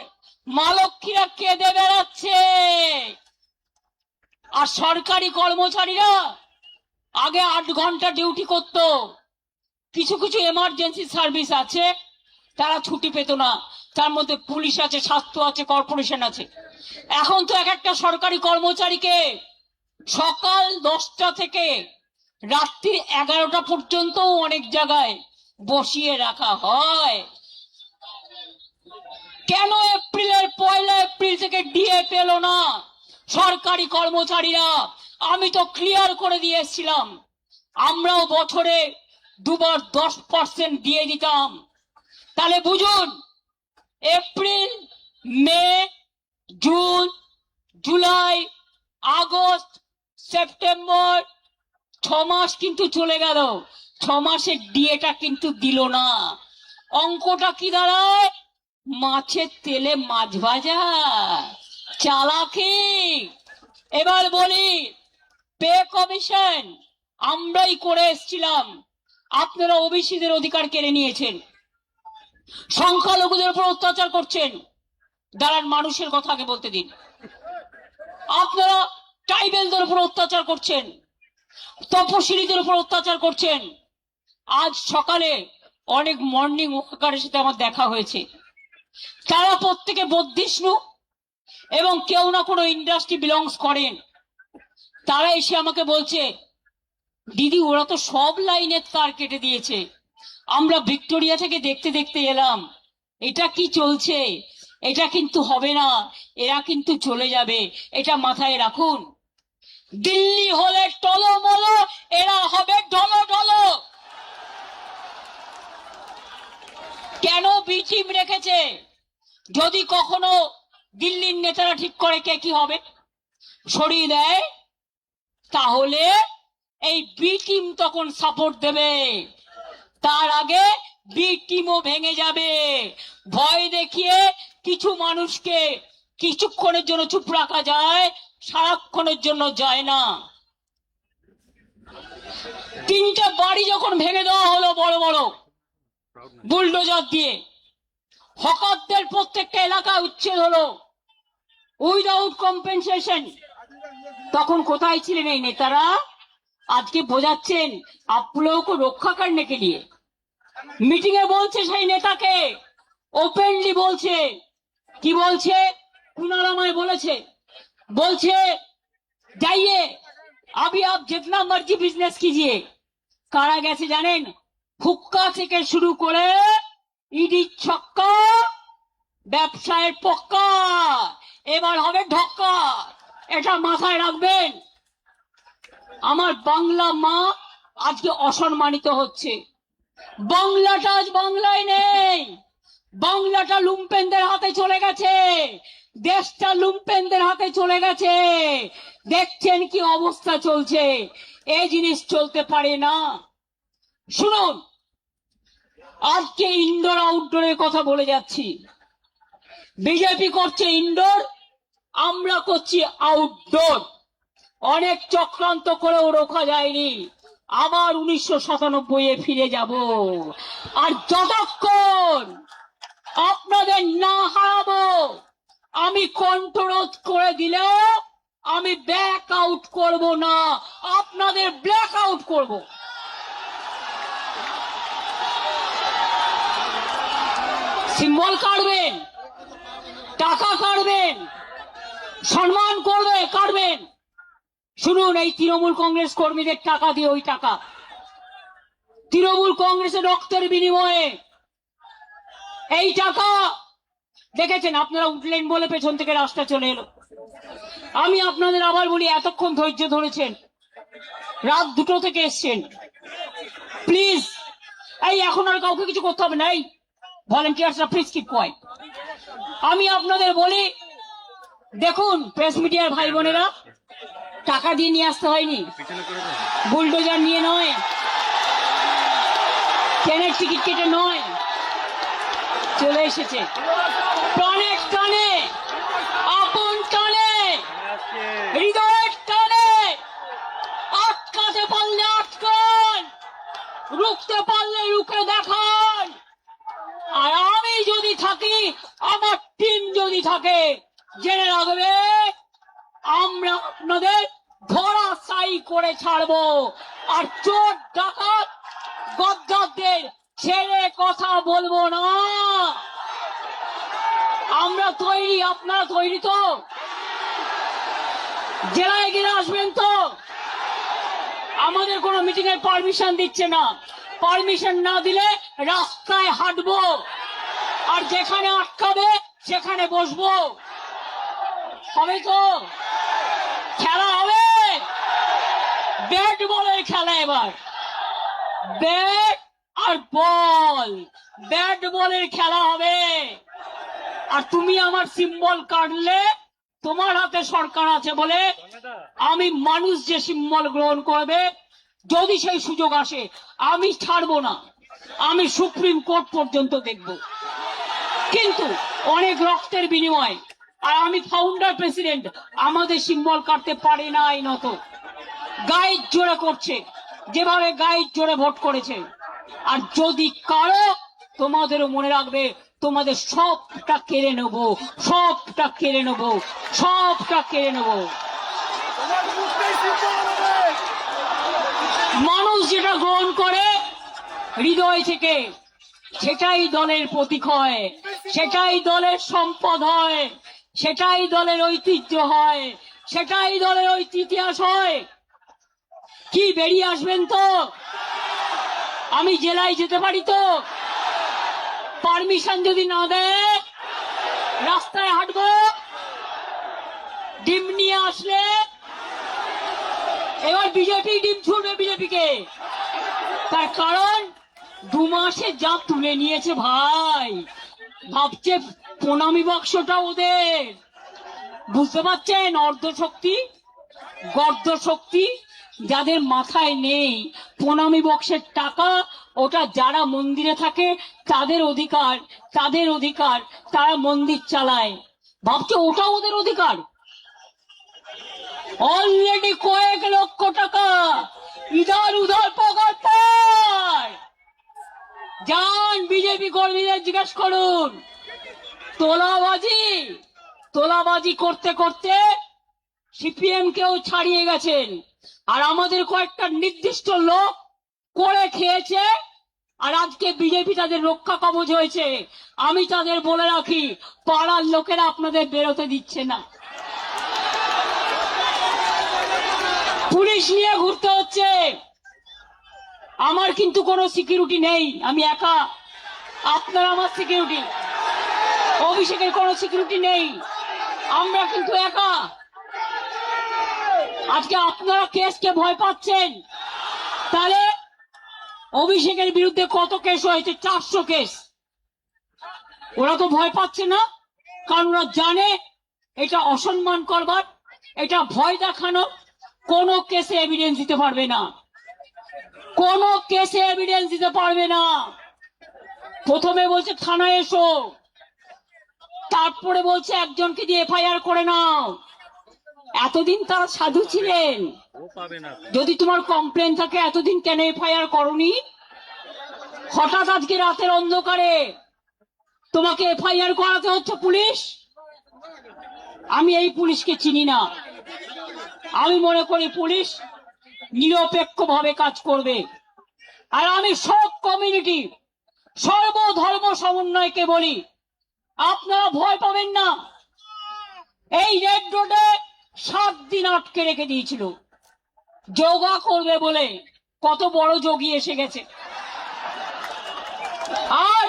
মা লক্ষ্মীরা কেঁদে বেড়াচ্ছে। আর সরকারি কর্মচারীরা আগে 8 ঘন্টা ডিউটি করত, কিছু কিছু এমার্জেন্সি সার্ভিস আছে তারা ছুটি পেত না, তার মধ্যে পুলিশ আছে, স্বাস্থ্য আছে, কর্পোরেশন আছে। এখন তো এক একটা সরকারি কর্মচারীকে সকাল 10টা থেকে রাত্রি 11টা পর্যন্ত অনেক জায়গায় বসিয়ে রাখা হয়। কেন এপ্রিলের 1 এপ্রিল থেকে ডিএ পেল না সরকারি কর্মচারীরা? আমি তো ক্লিয়ার করে দিয়েছিলাম, আমরাও বছরে 2 বার 10% দিয়ে দিতাম। তাহলে বুঝুন, এপ্রিল, মে, জুন, জুলাই, আগস্ট, সেপ্টেম্বর, 6 মাস কিন্তু চলে গেল, 6 মাসের ডিএটা কিন্তু দিল না। অঙ্কটা কি দাঁড়ায়? মাছের তেলে মাছ ভাজা, চালাকি। এবার বলি, পে কমিশন আমরাই করে এসেছিলাম, আপনারা ওবিসিদের অধিকার কেড়ে নিয়েছেন, সংখ্যালঘুদের উপর অত্যাচার করছেন। দাঁড়ান, মানুষের কথা আগে বলতে দিন। আপনারা ট্রাইবেলদের উপর অত্যাচার করছেন, তপশিলীদের উপর অত্যাচার করছেন। আজ সকালে অনেক মর্নিং ওয়াকারের সাথে আমার দেখা হয়েছে, তারা প্রত্যেকে বৌদ্ধিষ্ণু এবং কেউ না কোনো ইন্ডাস্ট্রি বিলংস করেন। তারা এসে আমাকে বলছে, দিদি ওরা তো সব লাইনের তার কেটে দিয়েছে, আমরা ভিক্টোরিয়া থেকে দেখতে দেখতে এলাম, এটা কি চলছে? এটা কিন্তু হবে না, এরা কিন্তু চলে যাবে, এটা মাথায় রাখুন। দিল্লি হলে টলমলো, এরা হবে ঢলো ঢলো। কেন বি টিম রেখেছে? যদি কখনো দিল্লির নেতারা ঠিক করে কে কি হবে, সরিয়ে দেয়, তাহলে এই বি টিম তখন সাপোর্ট দেবে। তার আগে বি টিমও ভেঙে যাবে। ভয় দেখিয়ে কিছু মানুষকে কিছুক্ষণের জন্য চুপ রাখা যায়, সারাক্ষণের জন্য যায় না। 3টে বাড়ি যখন ভেঙে দেওয়া হলো বড় বড় বুলডোজার দিয়ে, হকারদের প্রত্যেকটা এলাকা উচ্ছেদ হলো উইদাউট কম্পেনসেশন, তখন কোথায় ছিলেন এই নেতারা? আজকে বোঝাচ্ছেন आप लोगों को रक्षा करने के लिए। মিটিং এ বলছে সেই নেতাকে, ओपनली বলছে কি বলছে कुणाल আমায় বলছে जाइए अभी आप जितना मर्जी बिजनेस कीजिए কারা গেছে জানেন হুক্কা থেকে শুরু করে ইডি ছক্কা ব্যবসায়ের পক্কা এবার হবে ঢক্কা এটা মাথায় রাখবেন আমার বাংলা মা আজকে অসম্মানিত হচ্ছে বাংলাটা আজ বাংলায় নেই বাংলাটা লুম্পেনদের হাতে চলে গেছে দেশটা লুম্পেনদের হাতে চলে গেছে দেখছেন কি অবস্থা চলছে এই জিনিস চলতে পারে না শুনুন আজকে ইনডোর আউটডোরের কথা বলে যাচ্ছি বিজেপি করছে ইনডোর আমরা করছি আউটডোর অনেক চক্রান্ত করেও রোখা যায়নি আবার 1997 ফিরে যাব আর যতক্ষণ আপনাদের না হারাবো আমি কন্ট্রোল করে দিলেও আমি ব্যাক আউট করব না আপনাদের ব্ল্যাক আউট করব সিম্বল কাটবেন টাকা কাটবেন সম্মান করবে কাটবেন শুনুন এই তৃণমূল কংগ্রেস কর্মীদের টাকা দিয়ে ওই টাকা তৃণমূল কংগ্রেসের রক্তের বিনিময়ে এই টাকা দেখেছেন আপনারা উঠলেন বলে পেছন থেকে রাস্তা চলে এলো আমি আপনাদের আবার বলি এতক্ষণ ধৈর্য ধরেছেন রাত 2টো থেকে এসছেন প্লিজ এই এখন আর কাউকে কিছু করতে হবে না এই ভলেন্টিয়ার্সরা প্লিজ কিপ কোয়াইট আমি আপনাদের বলি দেখুন প্রেস মিডিয়ার ভাই বোনেরা টাকা দিয়ে নিয়ে আসতে হয়নি বুলডোজার নিয়ে নয় ট্রেনের টিকিট কেটে নয় চলে এসেছে প্রাণের টানে আপন টানে হৃদয়ের টানে আটকাতে পারলে আটকান রুখতে পারলে রুখে দেখান আর আমি যদি থাকি আমার টিম যদি থাকে জেনে রাখবে আমরা আপনাদের ধরাশায়ী করে ছাড়বো আর চোর ডাকাত গদ্দারদের ছেড়ে কথা বলবো না আমরা তৈরি আপনারা তৈরি তো জেলায় গিয়ে আসবেন তো আমাদের কোনো মিটিং এর পারমিশন দিচ্ছে না পারমিশন না দিলে রাস্তায় হাঁটবো আর যেখানে আটকাবে সেখানে বসবো হবে তো খেলা হবে ব্যাট বলের খেলা এবার ব্যাট আর বল ব্যাট বলের খেলা হবে আর তুমি আমার সিম্বল কাটলে তোমার হাতে সরকার আছে বলে আমি মানুষ যে সিম্বল গ্রহণ করবে যদি সেই সুযোগ আসে আমি ছাড়বো না আমি সুপ্রিম কোর্ট পর্যন্ত দেখব কিন্তু অনেক রক্তের বিনিময় আর আমি ফাউন্ডার প্রেসিডেন্ট আমাদের সিম্বল কাটতে পারি না আইনত গাইড জোরে করছে যেভাবে গাইড জোরে ভোট করেছে আর যদি কারো তোমাদেরও মনে রাখবে তোমাদের সবটা কেড়ে নেব সবটা কেড়ে নেব সবটা কেড়ে নেব মানুষ যেটা গ্রহণ করে হৃদয় থেকে সেটাই দলের প্রতীক হয় সেটাই দলের সম্পদ হয় সেটাই দলের ঐতিহ্য হয় সেটাই দলের ইতিহাস হয় কি বেরিয়ে আসবেন তো আমি জেলায় যেতে পারি তো পারমিশন যদি না দেয় রাস্তায় হাঁটবো ডিম নিয়ে আসলে এবার বিজেপি ডিম ছুটবে বিজেপিকে তার কারণ 2 মাসে যা তুলে নিয়েছে ভাই ভাবছে প্রণামী বাক্সটা ওদের বুঝতে পারছেন অর্ধশক্তি গর্দ শক্তি যাদের মাথায় নেই প্রণামী বক্সের টাকা ওটা যারা মন্দিরে থাকে তাদের অধিকার তারা মন্দির চালায় ভাবছে ওটা ওদের অধিকার অলরেডি কয়েক লক্ষ টাকা ইধার উধার পকেট পায় যান বিজেপি কর্মীদের জিজ্ঞেস করুন তোলাবাজি করতে করতে সিপিএম কেও ছাড়িয়ে গেছেন আর আমাদের কয়েকটা নির্দিষ্ট লোক করে খেয়েছে আর আজকে বিজেপি তাদের রক্ষা কবচ হয়েছে। আমি তাদের বলে রাখি, পাড়ার লোকেরা আপনাদের বেরোতে দিচ্ছে না, পুলিশ নিয়ে ঘুরতে হচ্ছে। আমার কিন্তু কোনো সিকিউরিটি নেই, আমি একা, আপনার আমার সিকিউরিটি। অভিষেকের কোনো সিকিউরিটি নেই, আমরা কিন্তু একা। আজকে আপনারা কেসকে ভয় পাচ্ছেন, তাহলে অভিষেকের বিরুদ্ধে কত কেস হয়েছে? 400 কেস। ওরা তো ভয় পাচ্ছে না, কারণ ওরা জানে এটা অসম্মান করবার, এটা ভয় দেখানো। কোনো কেসে এভিডেন্স দিতে পারবে না, কোনো কেসে এভিডেন্স দিতে পারবে না। প্রথমে বলছে থানায় এসো, তারপরে বলছে একজনকে দিয়ে এফআইআর করে নাও। এতদিন তারা সাধু ছিলেন, যদি তোমার কমপ্লেন থাকে এতদিন কেন এফআইআর করনি? হঠাৎ আজকে রাতের অন্ধকারে তোমাকে এফআইআর করাতে হচ্ছে পুলিশ। আমি এই পুলিশকে চিনি না, আমি মনে করি পুলিশ নিরপেক্ষভাবে কাজ করবে। আর আমি সব কমিউনিটি, সর্বধর্ম সমন্বয়কে বলি, আপনারা ভয় পাবেন না। এই রেড রোডে 7 দিন আটকে রেখে দিয়েছিল যোগা করবে বলে। কত বড় যোগী এসে গেছে। আর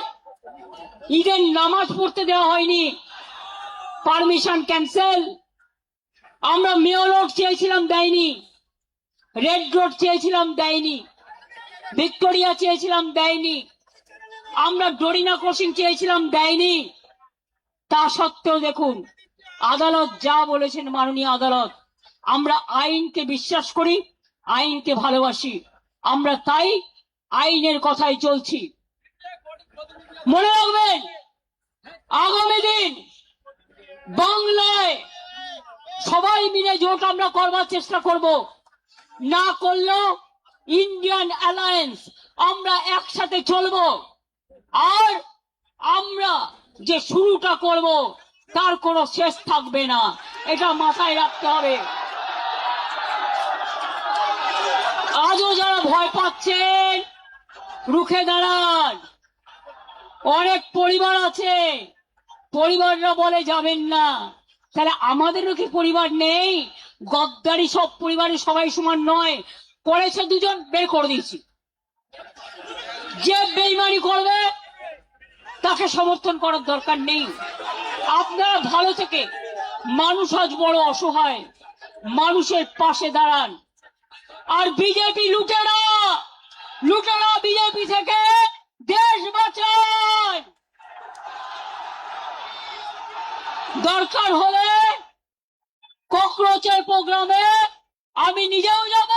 ঈদের নামাজ পড়তে দেওয়া হয়নি, পারমিশন ক্যান্সেল। আমরা মেয়র রোড চেয়েছিলাম, দেয়নি। রেড রোড চেয়েছিলাম, দেয়নি। ভিক্টোরিয়া চেয়েছিলাম, দেয়নি। আমরা ডরিনা ক্রসিং চেয়েছিলাম, দেয়নি। তা সত্ত্বেও দেখুন আদালত যা বলেছেন, মাননীয় আদালত। আমরা আইনকে বিশ্বাস করি, আইনকে ভালোবাসি, আমরা তাই আইনের কথাই চলছি। মনে রাখবেন, আগামী দিন বাংলায় সবাই মিলে জোট আমরা করবার চেষ্টা করব। না করলেও ইন্ডিয়ান অ্যালায়েন্স, আমরা একসাথে চলবো। আর আমরা যে শুরুটা করব তার কোনো শেষ থাকবে না, এটা মাথায় রাখতে হবে। আজও যারা ভয় পাচ্ছেন, রুখে দাঁড়ান। অনেক পরিবার আছে, পরিবাররা বলে যাবেন না। তাহলে আমাদেরও কি পরিবার নেই? গদ্দারি সব পরিবারের সবাই সমান নয়। করেছে দুজন, বের করে দিয়েছি। যে বেইমানি করবে তাকে সমর্থন করার দরকার নেই। আপনারা ভালো থেকে, মানুষ আজ বড় অসহায়, মানুষের পাশে দাঁড়ান। আর বিজেপি লুটেরা, লুটেরা বিজেপি থেকে দেশ বাঁচান। দরকার হলে ককরোচের প্রোগ্রামে আমি নিজেও যাব,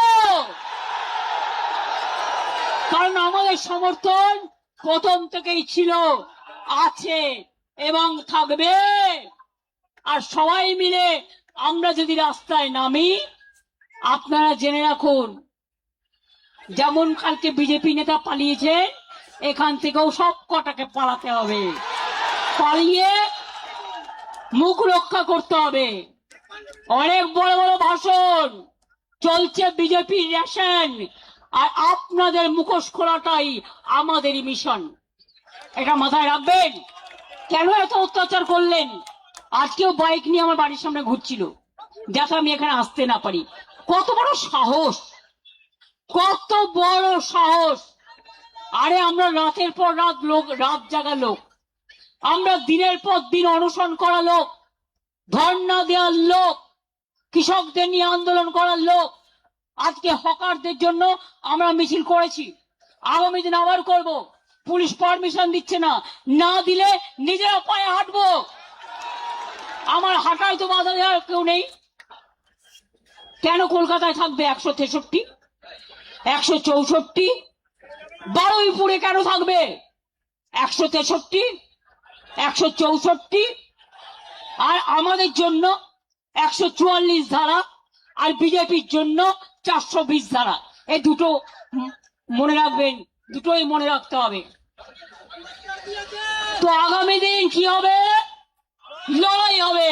কারণ আমাদের সমর্থন প্রথম থেকেই ছিল, আছে এবং থাকবে। আর সবাই মিলে আমরা যদি রাস্তায় নামি, আপনারা জেনে রাখুন, যেমন কালকে বিজেপি নেতা পালিয়েছে, এখান থেকেও সব কটাকে পালাতে হবে, পালিয়ে মুখ রক্ষা করতে হবে। অনেক বড় বড় ভাষণ চলছে, বিজেপির রেশন, আর আপনাদের মুখোশ খোলাটাই আমাদেরই মিশন। এটা মাথায় রাখবেন। কেন এত অত্যাচার করলেন? আজকেও বাইক নিয়ে আমার বাড়ির সামনে ঘুরছিল, যাতে আমি এখানে আসতে না পারি। কত বড় সাহস, কত বড় সাহস! আরে আমরা রাতের পর রাত রাত জাগা লোক, আমরা দিনের পর দিন অনশন করা লোক, ধর্ণা দেওয়ার লোক, কৃষকদের নিয়ে আন্দোলন করার লোক। আজকে হকারদের জন্য আমরা মিছিল করেছি, আগামী দিন আবার করব। পুলিশ পারমিশন দিচ্ছে না, না দিলে নিজেরা পায়ে হাঁটবো। আমার হাঁটায় তো বাধা দেওয়ার কেউ নেই। কেন কলকাতায় থাকবে 163, 164? বারুইপুরে কেন থাকবে 163, 164? আর আমাদের জন্য 144 ধারা, আর বিজেপির জন্য 420 ধারা। এই দুটো মনে রাখবেন, দুটোই মনে রাখতে হবে। তো আগামী দিন কি হবে? লড়াই হবে,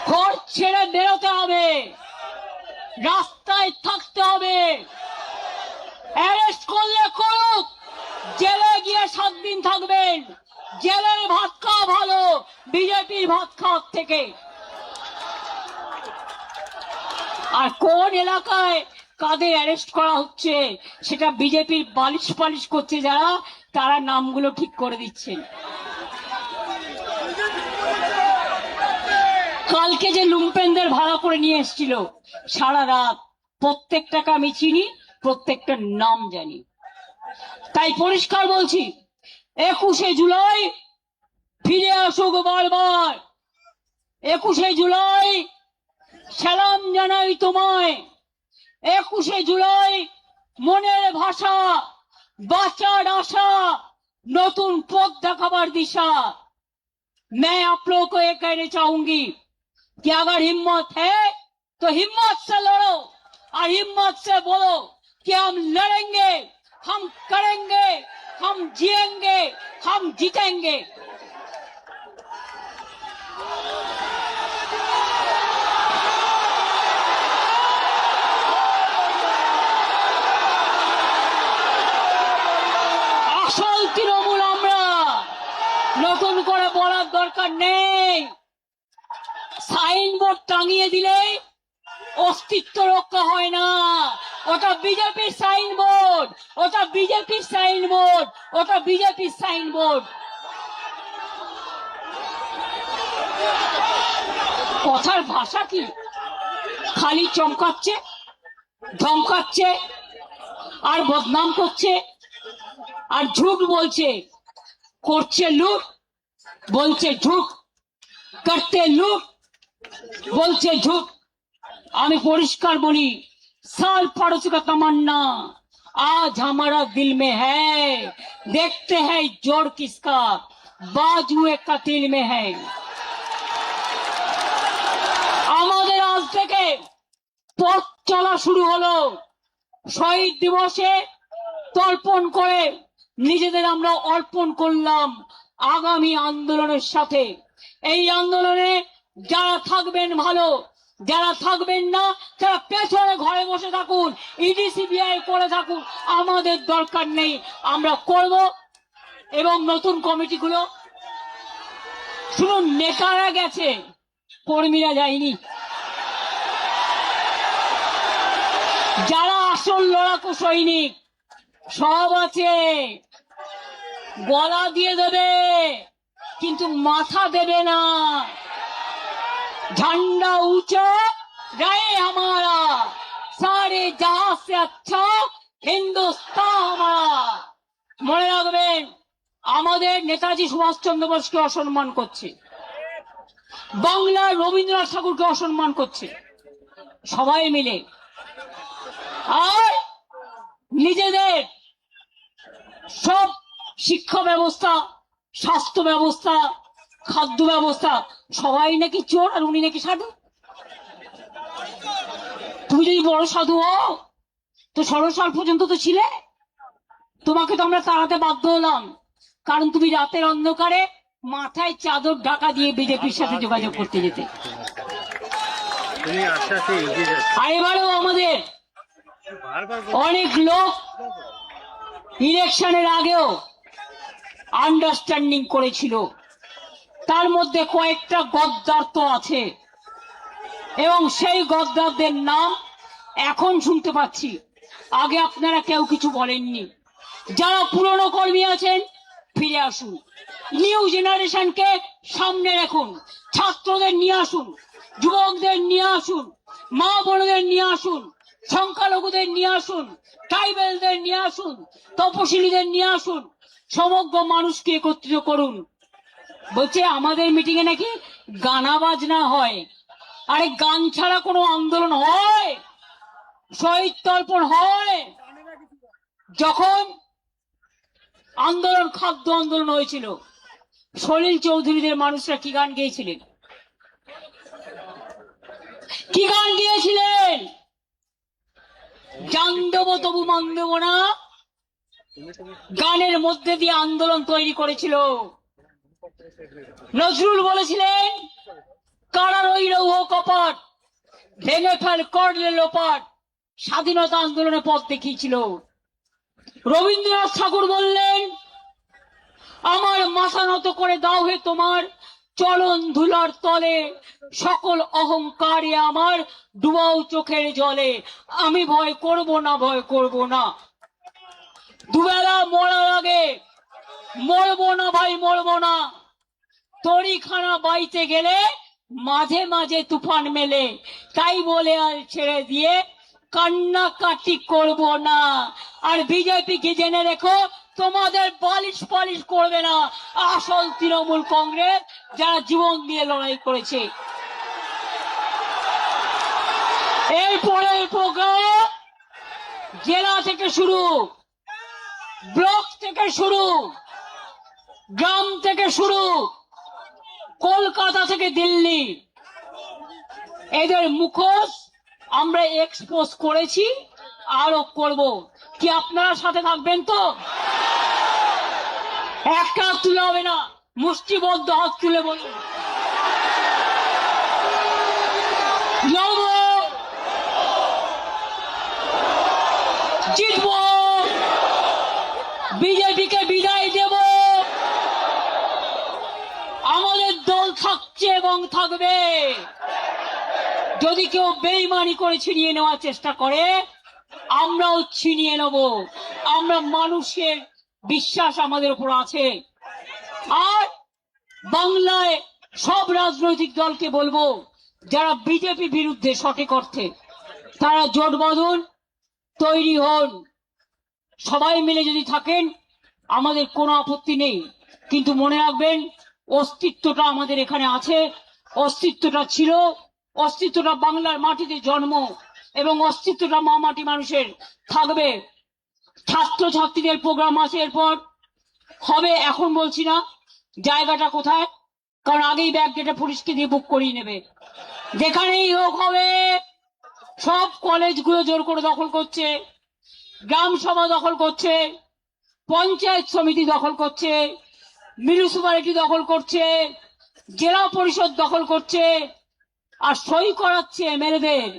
ঘর ছেড়ে বেরোতে হবে, রাস্তায় থাকতে হবে। অ্যারেস্ট করলে করুক, জেলে গিয়ে 7 দিন থাকবেন। জেলের ভাত খাওয়া ভালো বিজেপির ভাত খাওয়ার থেকে। আর কোন এলাকায় কাদের অ্যারেস্ট করা হচ্ছে সেটা বিজেপির বালিশ পালিশ করছে যারা, তারা নামগুলো ঠিক করে দিচ্ছেন। কালকে যে লুম্পেনদের ভাড়া করে নিয়ে এসেছিল সারা রাত, প্রত্যেকটাকে আমি চিনি, প্রত্যেকটার নাম জানি। তাই পরিষ্কার বলছি, 21শে জুলাই ফিরে আসুক বারবার। 21শে জুলাই সালাম জানাই তোমায়। 21শে জুলাই মনের ভাষা, বাঁচার আশা, নতুন পথ দেখাবার दिशा। मैं आप लोगों को ये कहना चाहूंगी कि अगर हिम्मत है तो हिम्मत से लड़ो और हिम्मत से बोलो कि हम लड़ेंगे, हम करेंगे, हम जिएंगे, हम जीतेंगे। আসল তৃণমূল আমরা, নতুন করে বলার দরকার নেই। সাইনবোর্ড টাঙিয়ে দিলে অস্তিত্ব রক্ষা হয় না। ওটা বিজেপির সাইনবোর্ড, ওটা বিজেপির সাইনবোর্ড, ওটা বিজেপির সাইনবোর্ড। কথার ভাষা কি? খালি চমকাচ্ছে, ধমকাচ্ছে, আর বদনাম করছে, আর ঝুট বলছে। করছে লুট, বলছে ঝুট, করতে লুট, বলছে ঝুট। আমি পরিষ্কার বলি, साल पड़ोसी का तमन्ना आज हमारा दिल में है। देखते हैं जोड़ किसका, बाजुए कतिल में है। আমাদের আজ থেকে পথ চলা শুরু হলো। শহীদ দিবসে তর্পণ করে নিজেদের আমরা অর্পণ করলাম আগামী আন্দোলনের সাথে। এই আন্দোলনে যারা থাকবেন ভালো, যারা থাকবেন না তারা পেছনে ঘরে বসে থাকুন, ইডি সিবিআই করে থাকুন, আমাদের দরকার নেই। আমরা করব। এবং নতুন কমিটিগুলো, শুনুন, নেতারা গেছে, কর্মীরা যায়নি। যারা আসল লড়াকু সৈনিক সব আছে। গলা দিয়ে দেবে কিন্তু মাথা দেবে না। झंडा ऊंचा रहे हमारा, सारे जहां से अच्छा हिंदुस्तान हमारा। মনে রাখবেন, আমাদের নেতাজি সুভাষচন্দ্র বোসকে অসম্মান করছে, বাংলার রবীন্দ্রনাথ ঠাকুরকে অসম্মান করছে সবাই মিলে। আর নিজেদের সব শিক্ষা ব্যবস্থা, স্বাস্থ্য ব্যবস্থা, খাদ্য ব্যবস্থা, সবাই নাকি চোর আর উনি নাকি সাধু। তুমি যদি বড় সাধু হও তো 16 সাল পর্যন্ত তো ছিলে। তোমাকে তো আমরা তাড়াতে বাধ্য হলাম, কারণ তুমি রাতের অন্ধকারে মাথায় চাদর ঢাকা দিয়ে বিজেপির সাথে যোগাযোগ করতে যেতে। আর এবারেও আমাদের অনেক লোক ইলেকশনের আগেও আন্ডারস্ট্যান্ডিং করেছিল, তার মধ্যে কয়েকটা গদ্দার তো আছে, এবং সেই গদ্দারদের নাম এখন শুনতে পাচ্ছি। আগে আপনারা কেউ কিছু বলেননি। যারা পুরনো কর্মী আছেন ফিরে আসুন, নিউ জেনারেশনকে সামনে রাখুন, ছাত্রদের নিয়ে আসুন, যুবকদের নিয়ে আসুন, মা বোনদের নিয়ে আসুন, সংখ্যালঘুদের নিয়ে আসুন, ট্রাইবেলদের নিয়ে আসুন, তপশিলীদের নিয়ে আসুন, সমগ্র মানুষকে একত্রিত করুন। বলছে আমাদের মিটিং এ নাকি গানা বাজনা হয়। আরে গান ছাড়া কোনো আন্দোলন হয়? শহীদ তর্পণ হয়? যখন আন্দোলন, খাদ্য আন্দোলন হয়েছিল, সলিল চৌধুরীদের মানুষরা কি গান গেয়েছিলেন? কি গান গিয়েছিলেন? জান দেবো তবু মান দেবো না, গানের মধ্যে দিয়ে আন্দোলন তৈরি করেছিল। নজরুল বলেছিলেন, কারা রইল ও কপাট, ভেঙে ফেল করলে লোপাট। স্বাধীনতা আন্দোলনে পথ দেখিয়েছিল। রবীন্দ্রনাথ ঠাকুর বললেন, আমার মাথা নত করে দাও হে তোমার চরণ ধুলার তলে, সকল অহংকারে আমার ডুবাও চোখের জলে। আমি ভয় করব না, ভয় করব না। দুবেলা মরার আগে মরবো না ভাই, মরবো না। তরিখানা বাইতে গেলে মাঝে মাঝে তুফান মেলে, তাই বলে আর ছেড়ে দিয়ে কান্নাকাটি করব না। আর বিজেপি কি জেনে রেখো, তোমাদের বালিশ পালিশ করবে না আসল তৃণমূল কংগ্রেস, যারা জীবন দিয়ে লড়াই করেছে। এরপরে প্রোগ্রাম জেলা থেকে শুরু, ব্লক থেকে শুরু, গ্রাম থেকে শুরু, কলকাতা থেকে দিল্লি, এদের মুখোশ আমরা এক্সপোজ করেছি, আরো করব। কি আপনারা সাথে থাকবেন তো? একটা হাত তুলে হবে না, মুষ্টিবদ্ধ হাত তুলে বলুন লড়বো, জিতবো, বিজেপিকে বিদায় দেব। আমাদের দল থাকছে এবং থাকবে। যদি কেউ বেইমানি করে ছিনিয়ে নেওয়ার চেষ্টা করে, আমরাও ছিনিয়ে নেব। আমরা মানুষের বিশ্বাস আমাদের উপর আছে। আর বাংলায় সব রাজনৈতিক দলকে বলবো, যারা বিজেপি বিরুদ্ধে সঠিক অর্থে, তারা জোট বাঁধুন, তৈরি হন। সবাই মিলে যদি থাকেন আমাদের কোনো আপত্তি নেই, কিন্তু মনে রাখবেন অস্তিত্বটা আমাদের এখানে আছে, অস্তিত্বটা ছিল, অস্তিত্বটা বাংলার মাটিতে জন্ম, এবং অস্তিত্বটা মা মাটি মানুষের থাকবে। ছাত্র ছাত্রীদের প্রোগ্রাম আছে, এরপর হবে, এখন বলছি না জায়গাটা কোথায়, কারণ আগেই ব্যাগ গেটে পুলিশকে দিয়ে বুক করিয়ে নেবে। যেখানেই হোক হবে। সব কলেজগুলো জোর করে দখল করছে, গ্রাম সভা দখল করছে, পঞ্চায়েত সমিতি দখল করছে, মিউনিসিপ্যালিটি দখল করছে, জেলা পরিষদ দখল করছে, আর সই করাচ্ছে এমএলএদের।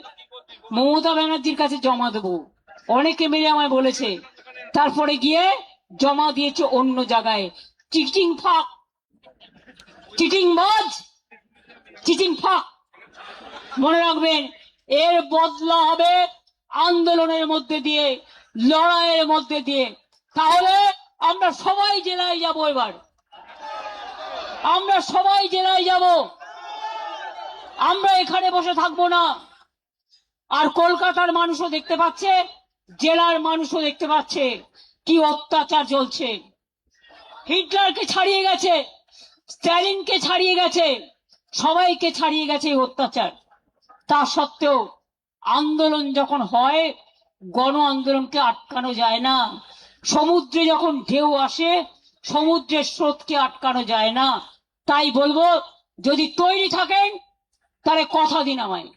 মমতা ব্যানার্জির কাছে জমা দেবো, অনেকে মিলে আমায় বলেছে, তারপরে গিয়ে জমা দিয়েছে অন্য জায়গায়। চিটিং ফাঁক, চিটিং বাজ, চিটিং ফাঁক। মনে রাখবেন, এর বদলা হবে আন্দোলনের মধ্যে দিয়ে, লড়াইয়ের মধ্যে দিয়ে। তাহলে আমরা সবাই জেলায় যাব, এবার আমরা সবাই জেলায় যাব, আমরা এখানে বসে থাকবো না। আর কলকাতার মানুষও দেখতে পাচ্ছে, জেলার মানুষও দেখতে পাচ্ছে কি অত্যাচার চলছে। হিটলারকে ছাড়িয়ে গেছে, স্ট্যালিনকে ছাড়িয়ে গেছে, সবাইকে ছাড়িয়ে গেছে এই অত্যাচার। তা সত্ত্বেও আন্দোলন যখন হয়, গণ আন্দোলনকে আটকানো যায় না। সমুদ্রে যখন ঢেউ আসে, সমুদ্রের স্রোতকে আটকানো যায় না। তাই বলবো, যদি তৈরি থাকেন তাহলে কথা দিন আমায়।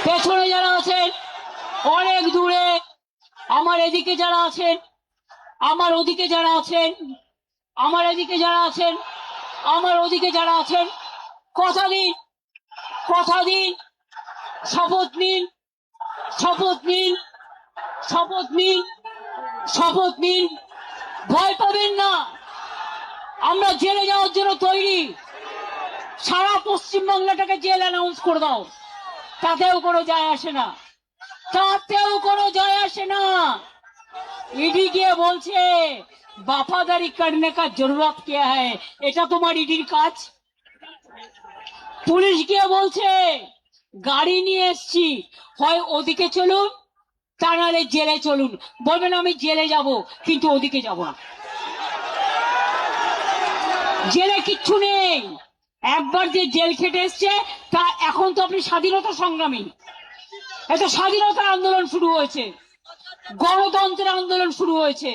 পেছনে যারা আছেন অনেক দূরে, আমার এদিকে যারা আছেন, আমার ওদিকে যারা আছেন, আমার এদিকে যারা আছেন, আমার ওদিকে যারা আছেন, কথা দিন, কথা দিন, শপথ নিন, শপথ নিন, শপথ নিন, শপথ নিন। ভয় পাবেন না, আমরা জেলে যাওয়ার জন্য তৈরি। সারা পশ্চিমবাংলাটাকে জেল অ্যানাউন্স করে দাও, তাতেও কোনো যায় আসে না, তাতেও কোনো যায় আসে না। ইডি গিয়ে বলছে वफादारी करने का जरूरत क्या है, এটা তোমার ইডির কাজ? পুলিশ গিয়ে বলছে গাড়ি নিয়ে এসছি, হয় ওদিকে চলুন তা নাহলে জেলে চলুন। বলবেন আমি জেলে যাব, কিন্তু ওদিকে যাব না। জেলে কিচ্ছু নেই, একবার যে জেল খেটে এসছে তা এখন তো আপনি স্বাধীনতা সংগ্রামী। এটা স্বাধীনতার আন্দোলন শুরু হয়েছে, গণতন্ত্রের আন্দোলন শুরু হয়েছে,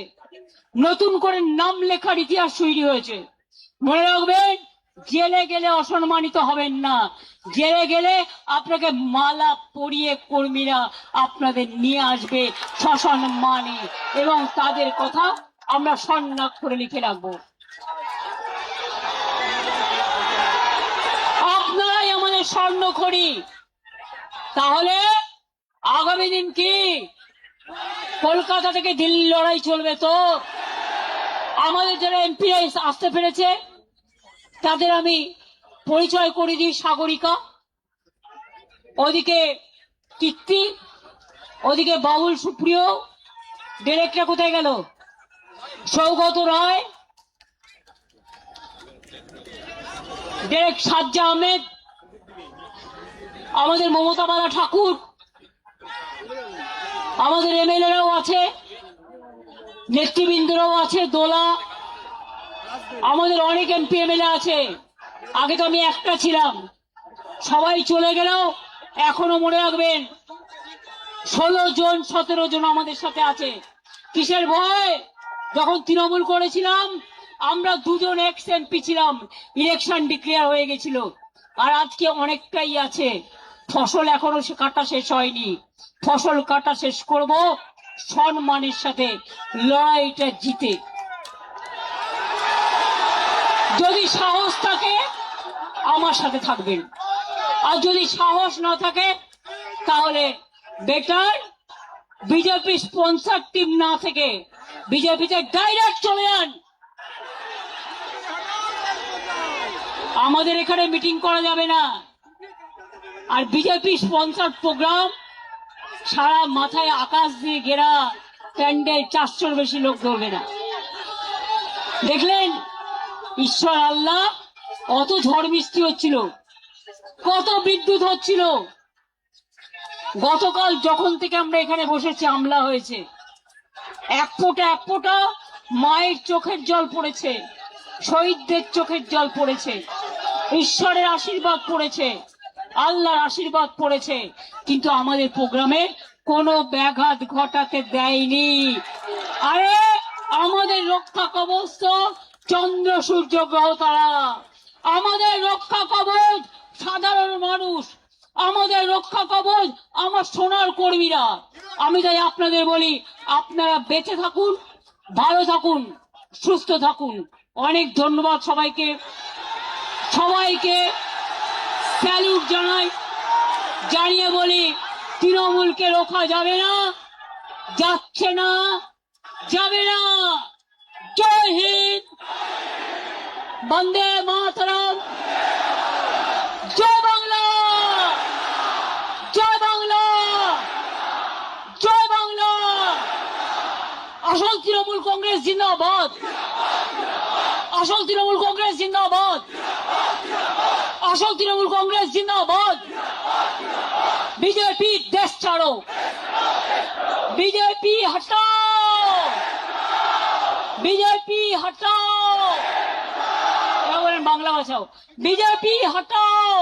নতুন করে নাম লেখার ইতিহাস তৈরি হয়েছে। মনে রাখবেন, জেলে গেলে অসম্মানিত হবেন না। জেলে গেলে আপনাকে মালা পরিয়ে কর্মীরা আপনাদের নিয়ে আসবে সসম্মানে, এবং তাদের কথা আমরা স্বর্ণাক্ষরে লিখে রাখবো। আপনারাই আমাদের স্বর্ণখড়ি। তাহলে আগামী দিন কি কলকাতা থেকে দিল্লি লড়াই চলবে তো। আমাদের যারা এমপি আসতে পেরেছে তাদের আমি পরিচয় করে দিই। সাগরিকা, ওদিকে কীর্তি, ওদিকে বাবুল সুপ্রিয়, ডিরেক্টর কোথায় গেল, সৌগত রায়, ডিরেক্ট সাজ্জা আহমেদ, আমাদের মমতা বালা ঠাকুর, আমাদের এমএলএরাও আছে, নেতৃবৃন্দরাও আছে, দোলা, আমাদের অনেক এমপি এমএলএ আছে। আগে তো আমি একটা ছিলাম, সবাই চলে গেলেও এখনো মনে রাখবেন 16 জন 17 জন আমাদের সাথে আছে। কিসের ভয়? যখন তৃণমূল করেছিলাম আমরা 2 জন এক্স এমপি ছিলাম, ইলেকশন ডিক্লেয়ার হয়ে গেছিল। আর আজকে অনেকটাই আছে। ফসল এখনো কাটা শেষ হয়নি, ফসল কাটা শেষ করব সম্মানের সাথে, লড়াইটা জিতে। যদি সাহস থাকে আমার সাথে থাকবেন, আর যদি সাহস না থাকে তাহলে বেটার বিজেপি স্পন্সর টিম না থেকে বিজেপিতে ডাইরেক্ট চলে যান। আমাদের এখানে মিটিং করা যাবে না। আর বিজেপি স্পন্সর প্রোগ্রাম সারা মাথায় আকাশ দিয়ে ঘেরা প্যান্ডেল, 400-র বেশি লোক ধরবে না। দেখলেন ঈশ্বর আল্লাহ, কত ঝড় বৃষ্টি হচ্ছিল, কত বিদ্যুৎ হচ্ছিল। গতকাল যখন থেকে আমরা এখানে বসেছি হামলা হয়েছে, এক ফোঁটা মায়ের চোখের জল পড়েছে, শহীদদের চোখের জল পড়েছে, ঈশ্বরের আশীর্বাদ পড়েছে, আল্লাহর আশীর্বাদ পড়েছে, কিন্তু আমাদের প্রোগ্রামে কোনো ব্যাঘাত ঘটাতে দেয়নি। আরে আমাদের রক্ষা কবচ তো চন্দ্র সূর্য গ্রহ তারা, আমাদের রক্ষা কবচ সাধারণ মানুষ, আমাদের রক্ষা কবচ আমার সোনার কর্মীরা। আমি তাই আপনাদের বলি, আপনারা বেঁচে থাকুন, ভালো থাকুন, সুস্থ থাকুন। অনেক ধন্যবাদ সবাইকে, সবাইকে স্যালুট জানাই, জানিয়ে বলি তৃণমূলকে রোখা যাবে না, যাচ্ছে না, যাবে না। জয় হিন্দ, বন্দে মাতরম, জয় বাংলা, জয় বাংলা, জয় বাংলা। আসল তৃণমূল কংগ্রেস জিন্দাবাদ, আসল তৃণমূল কংগ্রেস জিন্দাবাদ, আসল তৃণমূল কংগ্রেস জিন্দাবাদ। বিজেপি দেশ ছাড়ো, বিজেপি হটাও, বিজেপি হটাও। বলেন বাংলা বাঁচাও, বিজেপি হটাও,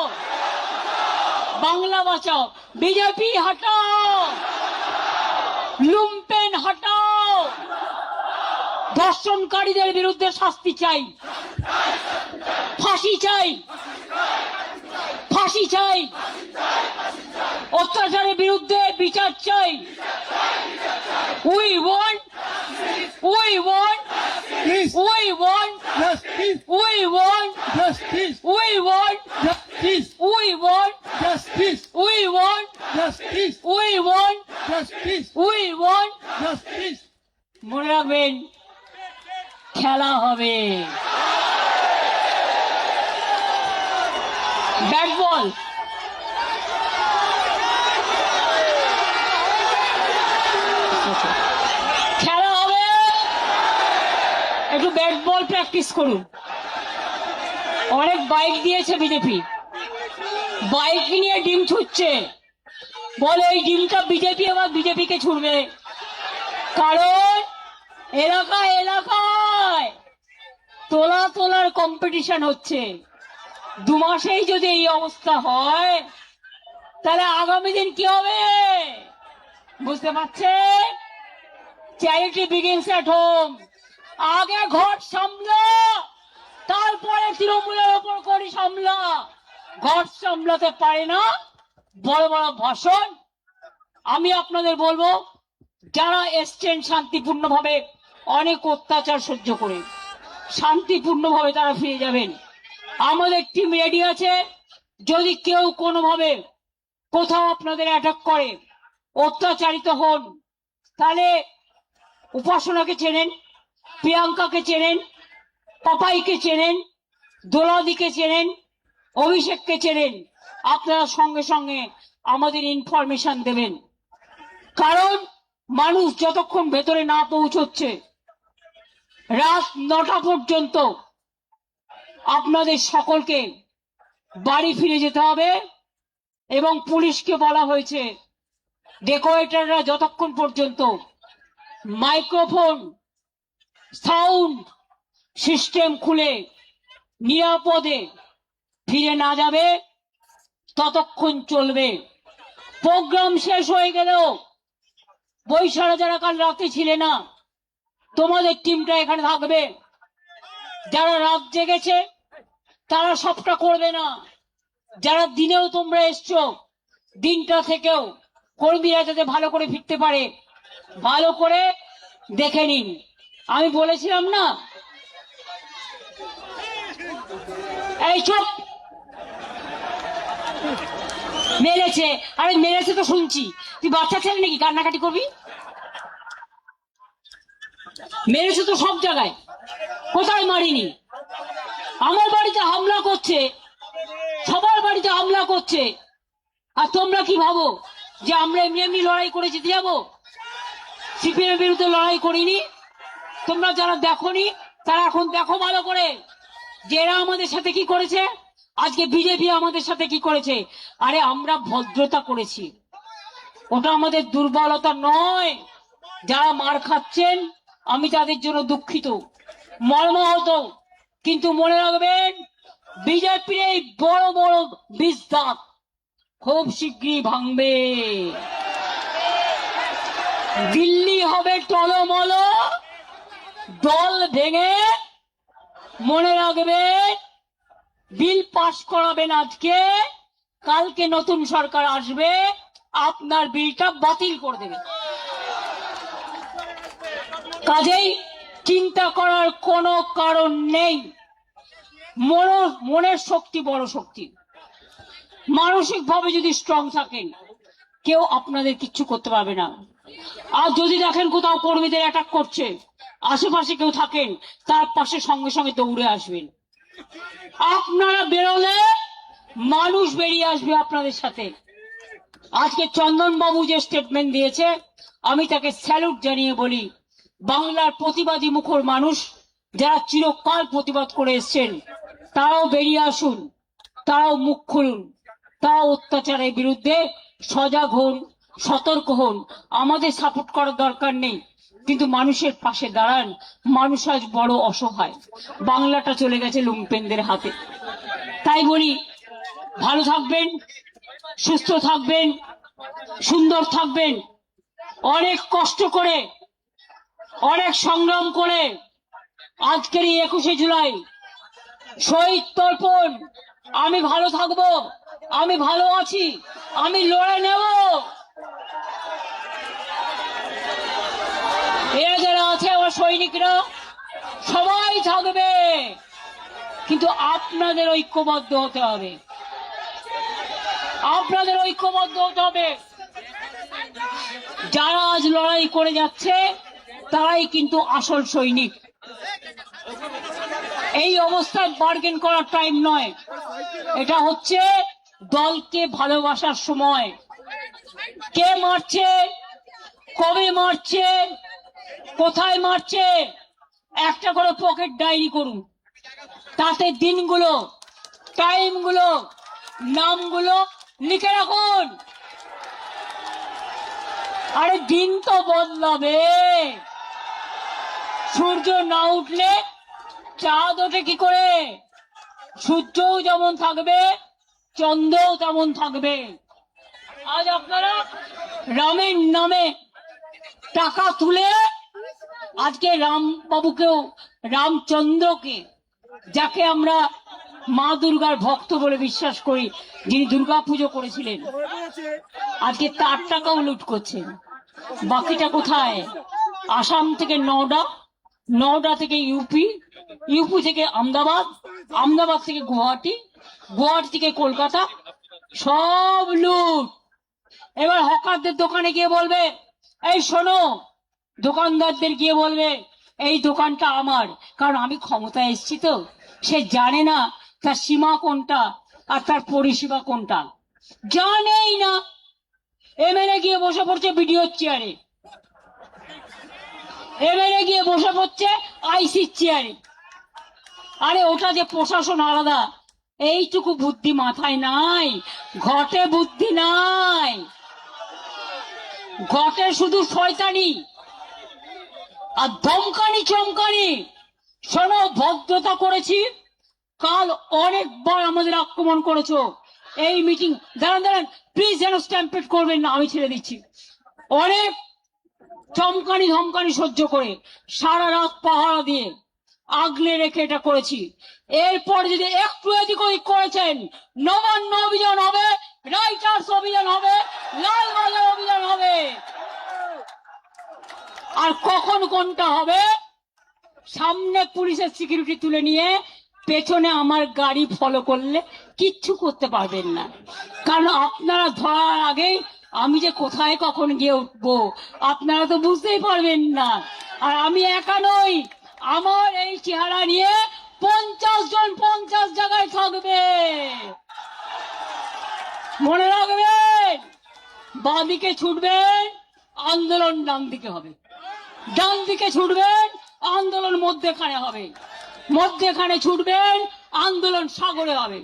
বাংলা বাঁচাও, বিজেপি হটাও, লুম্পেন হটাও। ধর্ষণকারীদের বিরুদ্ধে শাস্তি চাই, ফাঁসি চাই, ফাঁসি চাই, অত্যাচারের বিরুদ্ধে বিচার চাই। We want, we want, we want Justice, we want, justice, we want, justice, we want, justice, we want, justice, we want, justice, we want. justice. মনে রাখবেন খেলা হবে, ব্যাট বল। খেলা হবে, একটু ব্যাট বল প্র্যাকটিস করুন। অনেক বাইক দিয়েছে বিজেপি, বাইক নিয়ে ডিম ছুটছে, বলে এই ডিমটা বিজেপি আবার বিজেপিকে ছুড়বে। কারণ এলাকায় এলাকায় তোলার কম্পিটিশন হচ্ছে। 2 মাসেই যদি এই অবস্থা হয় তাহলে আগামী দিন কি হবে বুঝতে পারছেন? Charity begins at home. আগে ঘর সামলা, তারপরে তৃণমূলের ওপর করি সামলা। ঘর সামলাতে পারে না, বড় বড় ভাষণ। আমি আপনাদের বলবো, যারা এসছেন শান্তিপূর্ণভাবে, অনেক অত্যাচার সহ্য করে শান্তিপূর্ণভাবে তারা ফিরে যাবেন। আমাদের টিম রেডি আছে। যদি কেউ কোনোভাবে কোথাও আপনাদের অ্যাটাক করে, অত্যাচারিত হন, তাহলে উপাসনাকে চেনেন, প্রিয়াঙ্কাকে চেনেন, পাপাইকে চেনেন, দোলাদিকে চেনেন, অভিষেককে চেনেন। আপনারা সঙ্গে সঙ্গে আমাদের ইনফরমেশন দেবেন, কারণ মানুষ যতক্ষণ ভেতরে না পৌঁছচ্ছে রাত 9টা পর্যন্ত আপনাদের সকলকে বাড়ি ফিরে যেতে হবে। এবং পুলিশকে বলা হয়েছে ডেকোরেটররা যতক্ষণ পর্যন্ত মাইক্রোফোন সাউন্ড সিস্টেম খুলে নিরাপদে ফিরে না যাবে ততক্ষণ চলবে। প্রোগ্রাম শেষ হয়ে গেলেও বৈশারা যারা কাল রাতে ছিলে না, তোমাদের টিমটা এখানে থাকবে। যারা রাত জেগেছে তারা সবটা করবে না। যারা দিনেও তোমরা এসছো, দিনটা থেকেও কর্মীরা যাতে ভালো করে ফিরতে পারে ভালো করে দেখে নিন। আমি বলেছিলাম না, এই চুপ, মেরেছে। আরে মেরেছে তো শুনছি, তুই বাচ্চা ছেলে নাকি কান্নাকাটি করবি? মেরেছে তো সব জায়গায়, কোথায় মারিনি? আমার বাড়িতে হামলা করছে, সবার বাড়িতে হামলা করছে, আর তোমরা কি ভাবো যে আমরা এমনি এমনি লড়াই করে জিতে যাবো? সিপিএম এর বিরুদ্ধে লড়াই করিনি। তোমরা যারা দেখোনি তারা এখন দেখো ভালো করে যে এরা আমাদের সাথে কি করেছে, আজকে বিজেপি আমাদের সাথে কি করেছে। আরে আমরা ভদ্রতা করেছি, ওটা আমাদের দুর্বলতা নয়। যারা মার খাচ্ছেন আমি তাদের জন্য দুঃখিত, মর্মাহত, কিন্তু মনে রাখবেন বিজেপির এই বড় বড় বিস্তার খুব শীঘ্রই ভাঙবে। দিল্লি হবে টলমল, দল ভেঙে। মনে রাখবেন বিল পাশ করাবেন আজকে, কালকে নতুন সরকার আসবে, আপনার বিলটা বাতিল করে দেবে। কাজেই চিন্তা করার কোনো কারণ নেই। মনের শক্তি বড় শক্তি। মানসিক ভাবে যদি স্ট্রং থাকেন কেউ আপনাদের কিচ্ছু করতে পারবে না। আর যদি দেখেন কোথাও কর্মীদের অ্যাটাক করছে, আশেপাশে কেউ থাকেন, তার পাশে সঙ্গে সঙ্গে দৌড়ে আসবেন। আপনারা বেরোলে মানুষ বেরিয়ে আসবে আপনাদের সাথে। আজকে চন্দন বাবু যে স্টেটমেন্ট দিয়েছে আমি তাকে স্যালুট জানিয়ে বলি, বাংলার প্রতিবাদী মুখর মানুষ যারা চিরকাল প্রতিবাদ করে এসছেন তারাও বেরিয়ে আসুন, তারাও মুখ খুলুন, তারাও অত্যাচারের বিরুদ্ধে সজাগ হন, সতর্ক হন। আমাদের সাপোর্ট করার দরকার নেই, কিন্তু মানুষের পাশে দাঁড়ান। মানুষ আজ বড় অসহায়, বাংলাটা চলে গেছে লুম্পেনদের হাতে। তাই বলি ভালো থাকবেন, সুস্থ থাকবেন, সুন্দর থাকবেন। অনেক কষ্ট করে, অনেক সংগ্রাম করে আজকের এই 21শে জুলাই শহীদ তর্পণ। আমি ভালো থাকবো, আমি ভালো আছি, আমি লড়াই নেব। এরা যারা আছে আমার সৈনিকরা সবাই থাকবে, কিন্তু আপনাদের ঐক্যবদ্ধ হতে হবে, আপনাদের ঐক্যবদ্ধ হতে হবে। যারা আজ লড়াই করে যাচ্ছে তারাই কিন্তু আসল সৈনিক। এই অবস্থায় বার্গেন করার টাইম নয়, এটা হচ্ছে দলকে ভালোবাসার সময়। কে মারছে, কবে মারছে, কোথায় মারছে, একটা করে পকেট ডায়েরি করুন, তাতে দিনগুলো, টাইমগুলো, নামগুলো লিখে রাখুন। আরে দিন তো বদলাবে, সূর্য না উঠলে চাঁদ ওঠে কি করে? সূর্যও যেমন থাকবে চন্দ্রও তেমন থাকবে। আজ আপনারা রামের নামে টাকা তুলে আজকে রামবাবুকেও, রামচন্দ্রকে, যাকে আমরা মা দুর্গার ভক্ত বলে বিশ্বাস করি, যিনি দুর্গা পুজো করেছিলেন, আজকে তার টাকাও লুট করছেন। বাকিটা কোথায়? আসাম থেকে নওডা, নওডা থেকে ইউপি, ইউপি থেকে আহমেদাবাদ, আহমেদাবাদ থেকে গুয়াহাটি, গুয়াহাটি থেকে কলকাতা, সব লুট। এবার হকারদের দোকানে গিয়ে বলবে, এই শোনো দোকানদারদের গিয়ে বলবে এই দোকানটা আমার, কারণ আমি ক্ষমতায় এসেছি তো। সে জানে না তার সীমা কোনটা আর তার পরিষেবা কোনটা, জানেই না। এমএলএ গিয়ে বসে পড়ছে বিডিওর চেয়ারে, এমএলএ গিয়ে বসে পড়ছে আইসির চেয়ারে। আরে ওটা যে প্রশাসন আলাদা, এইটুকু বুদ্ধি মাথায় নাই, ঘটে বুদ্ধি নাই, ঘটে শুধু শয়তানি আর ধমকানি চমকানি। শোনো, ভদ্রতা করেছি, কাল অনেকবার আমাদের আক্রমণ করেছো। এই মিটিং, দাঁড়ান দাঁড়ান প্লিজ, যেন স্ট্যাম্পেড করবেন না, আমি ছেড়ে দিচ্ছি। অনেক চমকানি ধমকানি সহ্য করে সারা রাত পাহারা দিয়ে আগলে রেখে এটা করেছি। এরপর যদি একটু এদিক ওদিক করেছেন, নবান্ন অভিযান হবে, রাইটার্স অভিযান হবে, লালবাজার অভিযান হবে। আর কখন কোনটা হবে, সামনে পুলিশের সিকিউরিটি তুলে নিয়ে পেছনে আমার গাড়ি ফলো করলে কিচ্ছু করতে পারবেন না, কারণ আপনারা ধরার আগেই আমি যে কোথায় কখন গিয়ে উঠবো আপনারা তো বুঝতেই পারবেন না। আর আমি একা নই, আমার এই চেহারা নিয়ে 50 জন 50 জায়গায় থাকবে, মনে রাখবেন। বাঁদিকে ছুটবেন, আন্দোলন ডান দিকে হবে, ডান দিকে ছুটবেন, আন্দোলন মধ্যেখানে হবে, মধ্যেখানে ছুটবেন, আন্দোলন সাগরে হবে,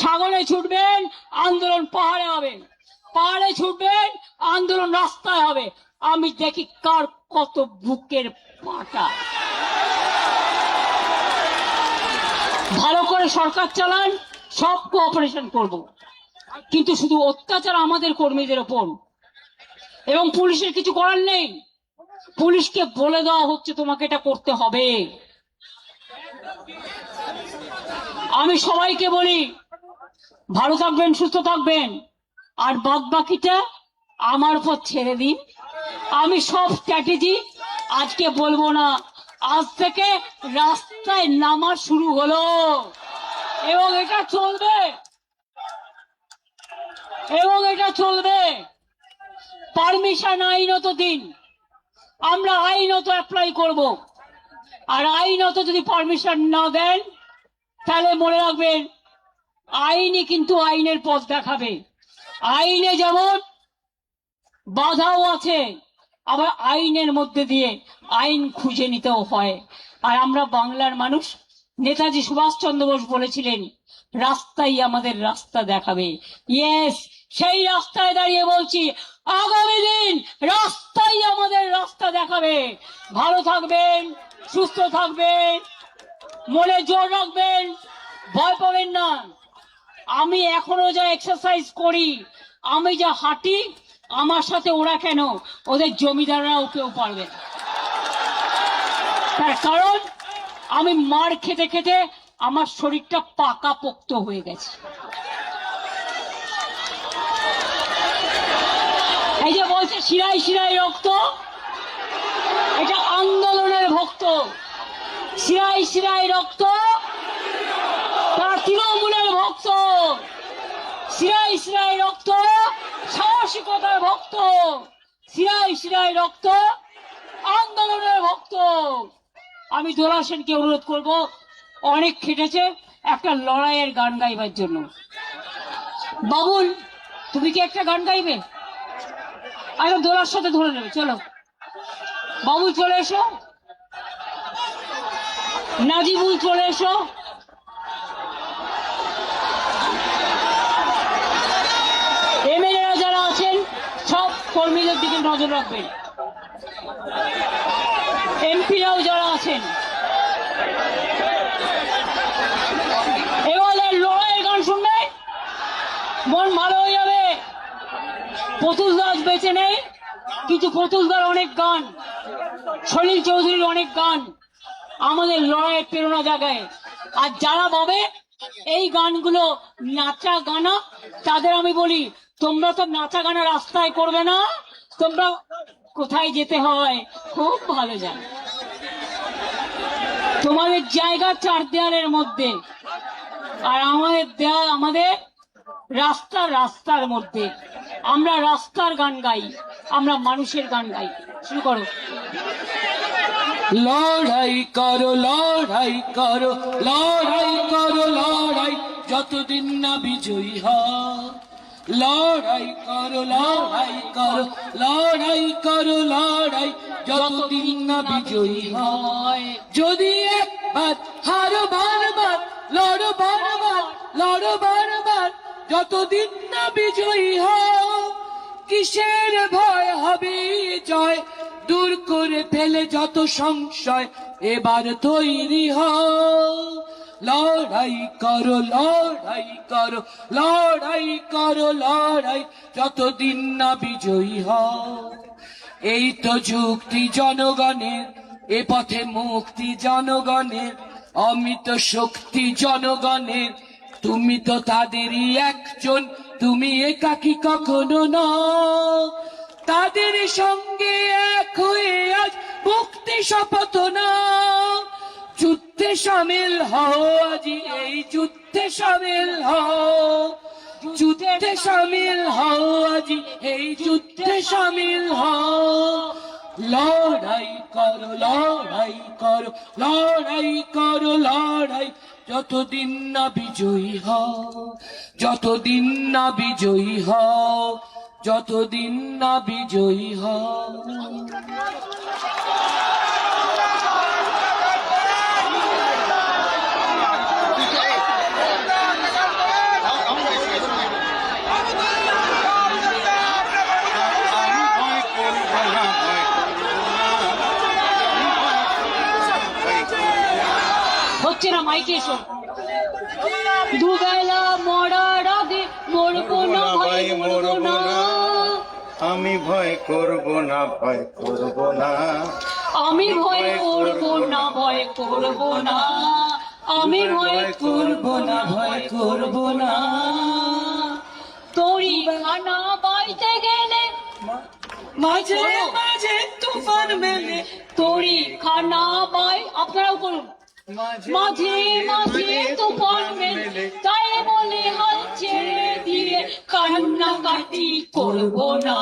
সাগরে ছুটবেন, আন্দোলন পাহাড়ে হবে, পাহাড়ে ছুটবেন, আন্দোলন রাস্তায় হবে। আমি দেখি কার কত বুকের পাটা। ভালো করে সরকার চালান, সব কোঅপারেশন করব, কিন্তু শুধু অত্যাচার আমাদের কর্মীদের ওপর, এবং পুলিশের কিছু করার নেই। পুলিশকে বলে দেওয়া হচ্ছে তোমাকে এটা করতে হবে। আমি সবাইকে বলি, ভালো থাকবেন, সুস্থ থাকবেন, আর বাদ বাকিটা আমার উপর ছেড়ে দিন। আমি সব স্ট্র্যাটেজি আজকে বলবো না, আজ থেকে রাস্তায় নামা শুরু হলো, এবং এটা চলবে, এবং এটা চলবে। পারমিশন আইনত দিন, আমরা আইনত অ্যাপ্লাই করব। আর আইনত যদি পারমিশন না দেন, তাহলে মনে রাখবেন আইনই কিন্তু আইনের পথ দেখাবে। আইনে যেমন বাধাও আছে, আবার আইনের মধ্যে দিয়ে আইন খুঁজে নিতেও হয়। আর আমরা বাংলার মানুষ, নেতাজি সুভাষচন্দ্র বোস বলেছিলেন রাস্তাই আমাদের রাস্তা দেখাবে। ইয়েস, সেই রাস্তায় দাঁড়িয়ে বলছি, আগামী দিন রাস্তাই আমাদের রাস্তা দেখাবে। ভালো থাকবেন, সুস্থ থাকবেন, মনে জোর রাখবেন, ভয় পাবেন না। আমি এখনো যা এক্সারসাইজ করি, আমি যা হাঁটি, আমার সাথে ওরা কেন, ওদের জমিদাররাও কেউ পারবে না। তার কারণ আমি মার খেতে খেতে আমার শরীরটা পাকা পোক্ত হয়ে গেছে। এই যে বলছে শিরায় শিরায় রক্ত, এটা আন্দোলনের ভক্ত। শিরায় শিরায় রক্ত, তার তৃণমূলের ভক্ত। শিরায় শিরায় রক্ত, সাহসিকতার ভক্ত। শিরায় শিরায় রক্ত, আন্দোলনের ভক্ত। আমি দোলা সেনকে অনুরোধ করব, অনেক খেটেছে, একটা লড়াইয়ের গান গাইবার জন্য। বাবুল, তুমি কি একটা গান গাইবে? একদম দোলার সাথে ধরে নেবে, চলো বাবুল চলে এসো, নাজিবুল চলে এসো। এমএলএরা যারা আছেন সব কর্মীদের দিকে নজর রাখবেন, এমপিরাও যারা আছেন। এবারে লড়াইয়ের গান শুনবে, মন ভালো হয়ে যাবে। প্রতুলদাস বেঁচে নেই, কিন্তু প্রতুলদার অনেক গান, সলিল চৌধুরীর অনেক গান আমাদের লড়াইয়ের প্রেরণা জাগায়। আর যারা ভাবে এই গানগুলো নাচা গানা, তাদের আমি বলি, তোমরা তো নাচা গানা রাস্তায় করবে না, তোমরা কোথায় যেতে হয় খুব ভালো জানো। তোমাদের জায়গা চার দেয়ালের মধ্যে, আর আমাদের দেয়াল, আমাদের রাস্তার মধ্যে। আমরা রাস্তার গান গাই, আমরা মানুষের গান গাই। শুরু করো। লড়াই করো লড়াই করো লড়াই করো লড়াই যতদিন না বিজয়ী হয় লড়াই করো লড়াই করো লড়াই করো লড়াই যতদিন না বিজয়ী হয় যদি একবার হারো বারবার লড়ো বারবার লড়ো বারবার যতদিন না বিজয়ী হয় কিসের ভয় হবে জয় দূর করে ফেলে যত সংশয় এবার তৈরি হও লড়াই করো লড়াই করো লড়াই করো লড়াই যতদিন না বিজয়ী হও এই তো যুক্তি জনগণের এ পথে মুক্তি জনগণের অমিত শক্তি জনগণের তুমি তো তাদেরই একজন তুমি একাকী কখনো নও তাদের সঙ্গে এক হয়ে আজ মুক্তি শপথ নাও যুদ্ধে সামিল হও আজি এই যুদ্ধে সামিল হও যুদ্ধে সামিল হও আজি এই যুদ্ধে সামিল হও লড়াই করো লড়াই করো লড়াই করো লড়াই যতদিন না বিজয়ী হও যতদিন না বিজয়ী হও যতদিন না বিজয়ী হও হচ্ছে না মাইকে এসো দুবেলা মরার আগে মরবো না ভাই মরবো না আমি ভয় করব না ভয় করব না আমি ভয় করবো না ভয় করবো না আমি ভয় করবো না ভয় করবো না তোরি খানা বাইতে গেলে মাঝে মাঝে তুফান মেলে তোরি খানা বাই আপনারাও করুন মাঝে মাঝে তুফান মেলে তাই বলে হাল ছেড়ে দিয়ে কান্নাকাটি করবো না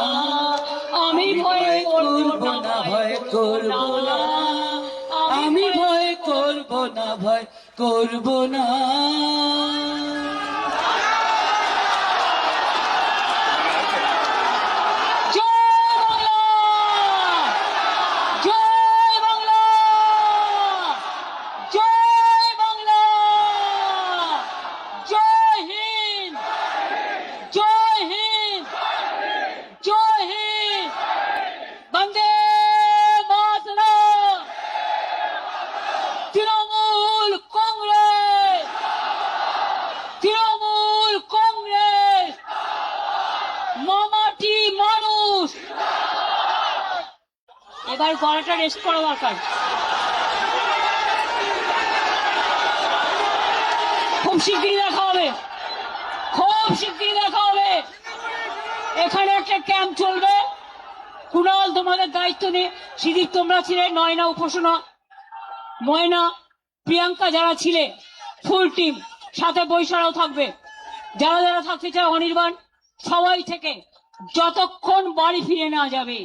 আমি ভয় করবো না ভয় করবো না আমি ভয় করবো না ভয় করবো না জয় বাংলা জয় বাংলা জয় হিন্দ জয় হিন্দ জয় হিন্দ বন্দে মাতরম তৃণমূল কংগ্রেস তৃণমূল কংগ্রেস মামাটি মানুষ এবার গলাটা রেস্ট করা দরকার খুব শিগগিরই দেখা হবে খুব শিগগিরই দেখা হবে এখানে একটা ক্যাম্প চলবে কুণাল তোমাদের দায়িত্ব নিয়ে সিদ্দিক তোমরা ছিলে নয়না উপাসনা ময়না প্রিয়াঙ্কা যারা ছিলে ফুল টিম সাথে বৈশারাও থাকবে যারা যারা থাকতে চায় অনির্বাণ সবাই থেকে যতক্ষণ বাড়ি ফিরে নেওয়া যাবে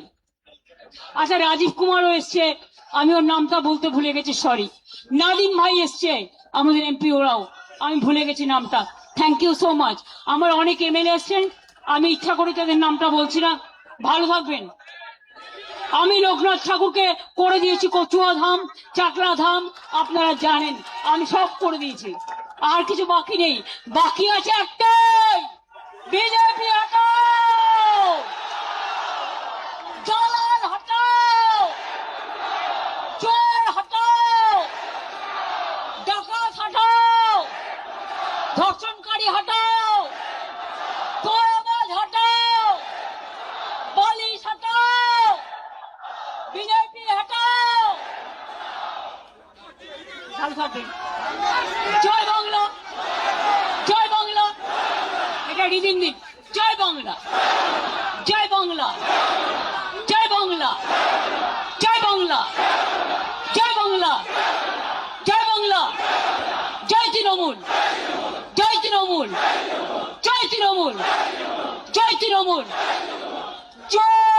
আচ্ছা রাজীব কুমারও এসছে আমি ওর নামটা বলতে ভুলে গেছি সরি নাদিম ভাই এসছে আমাদের এমপি ওরাও আমি ভুলে গেছি নামটা থ্যাংক ইউ সো মাচ আমার অনেক এমএলএ এসছেন আমি ইচ্ছা করে তাদের নামটা বলছি না ভালো থাকবেন আমি লোকনাথ ঠাকুরকে করে দিয়েছি কচুয়া ধাম চাকলা ধাম আপনারা জানেন আমি সব করে দিয়েছি আর কিছু বাকি নেই বাকি আছে একটাই বিজেপি হটাও জালাল হটাও চোর হটাও ডাকাত হটাও ধর্ষণকারী হটাও তোয়াবাজ হটাও পুলিশ হটাও বিজেপি হটাও ভালো থাকবেন জয় বাংলা জয় বাংলা এটা রিদিন দিন জয় বাংলা জয় বাংলা জয় বাংলা জয় বাংলা জয় বাংলা জয় বাংলা জয় তৃণমূল জয় তৃণমূল জয় তৃণমূল জয় তৃণমূল জয়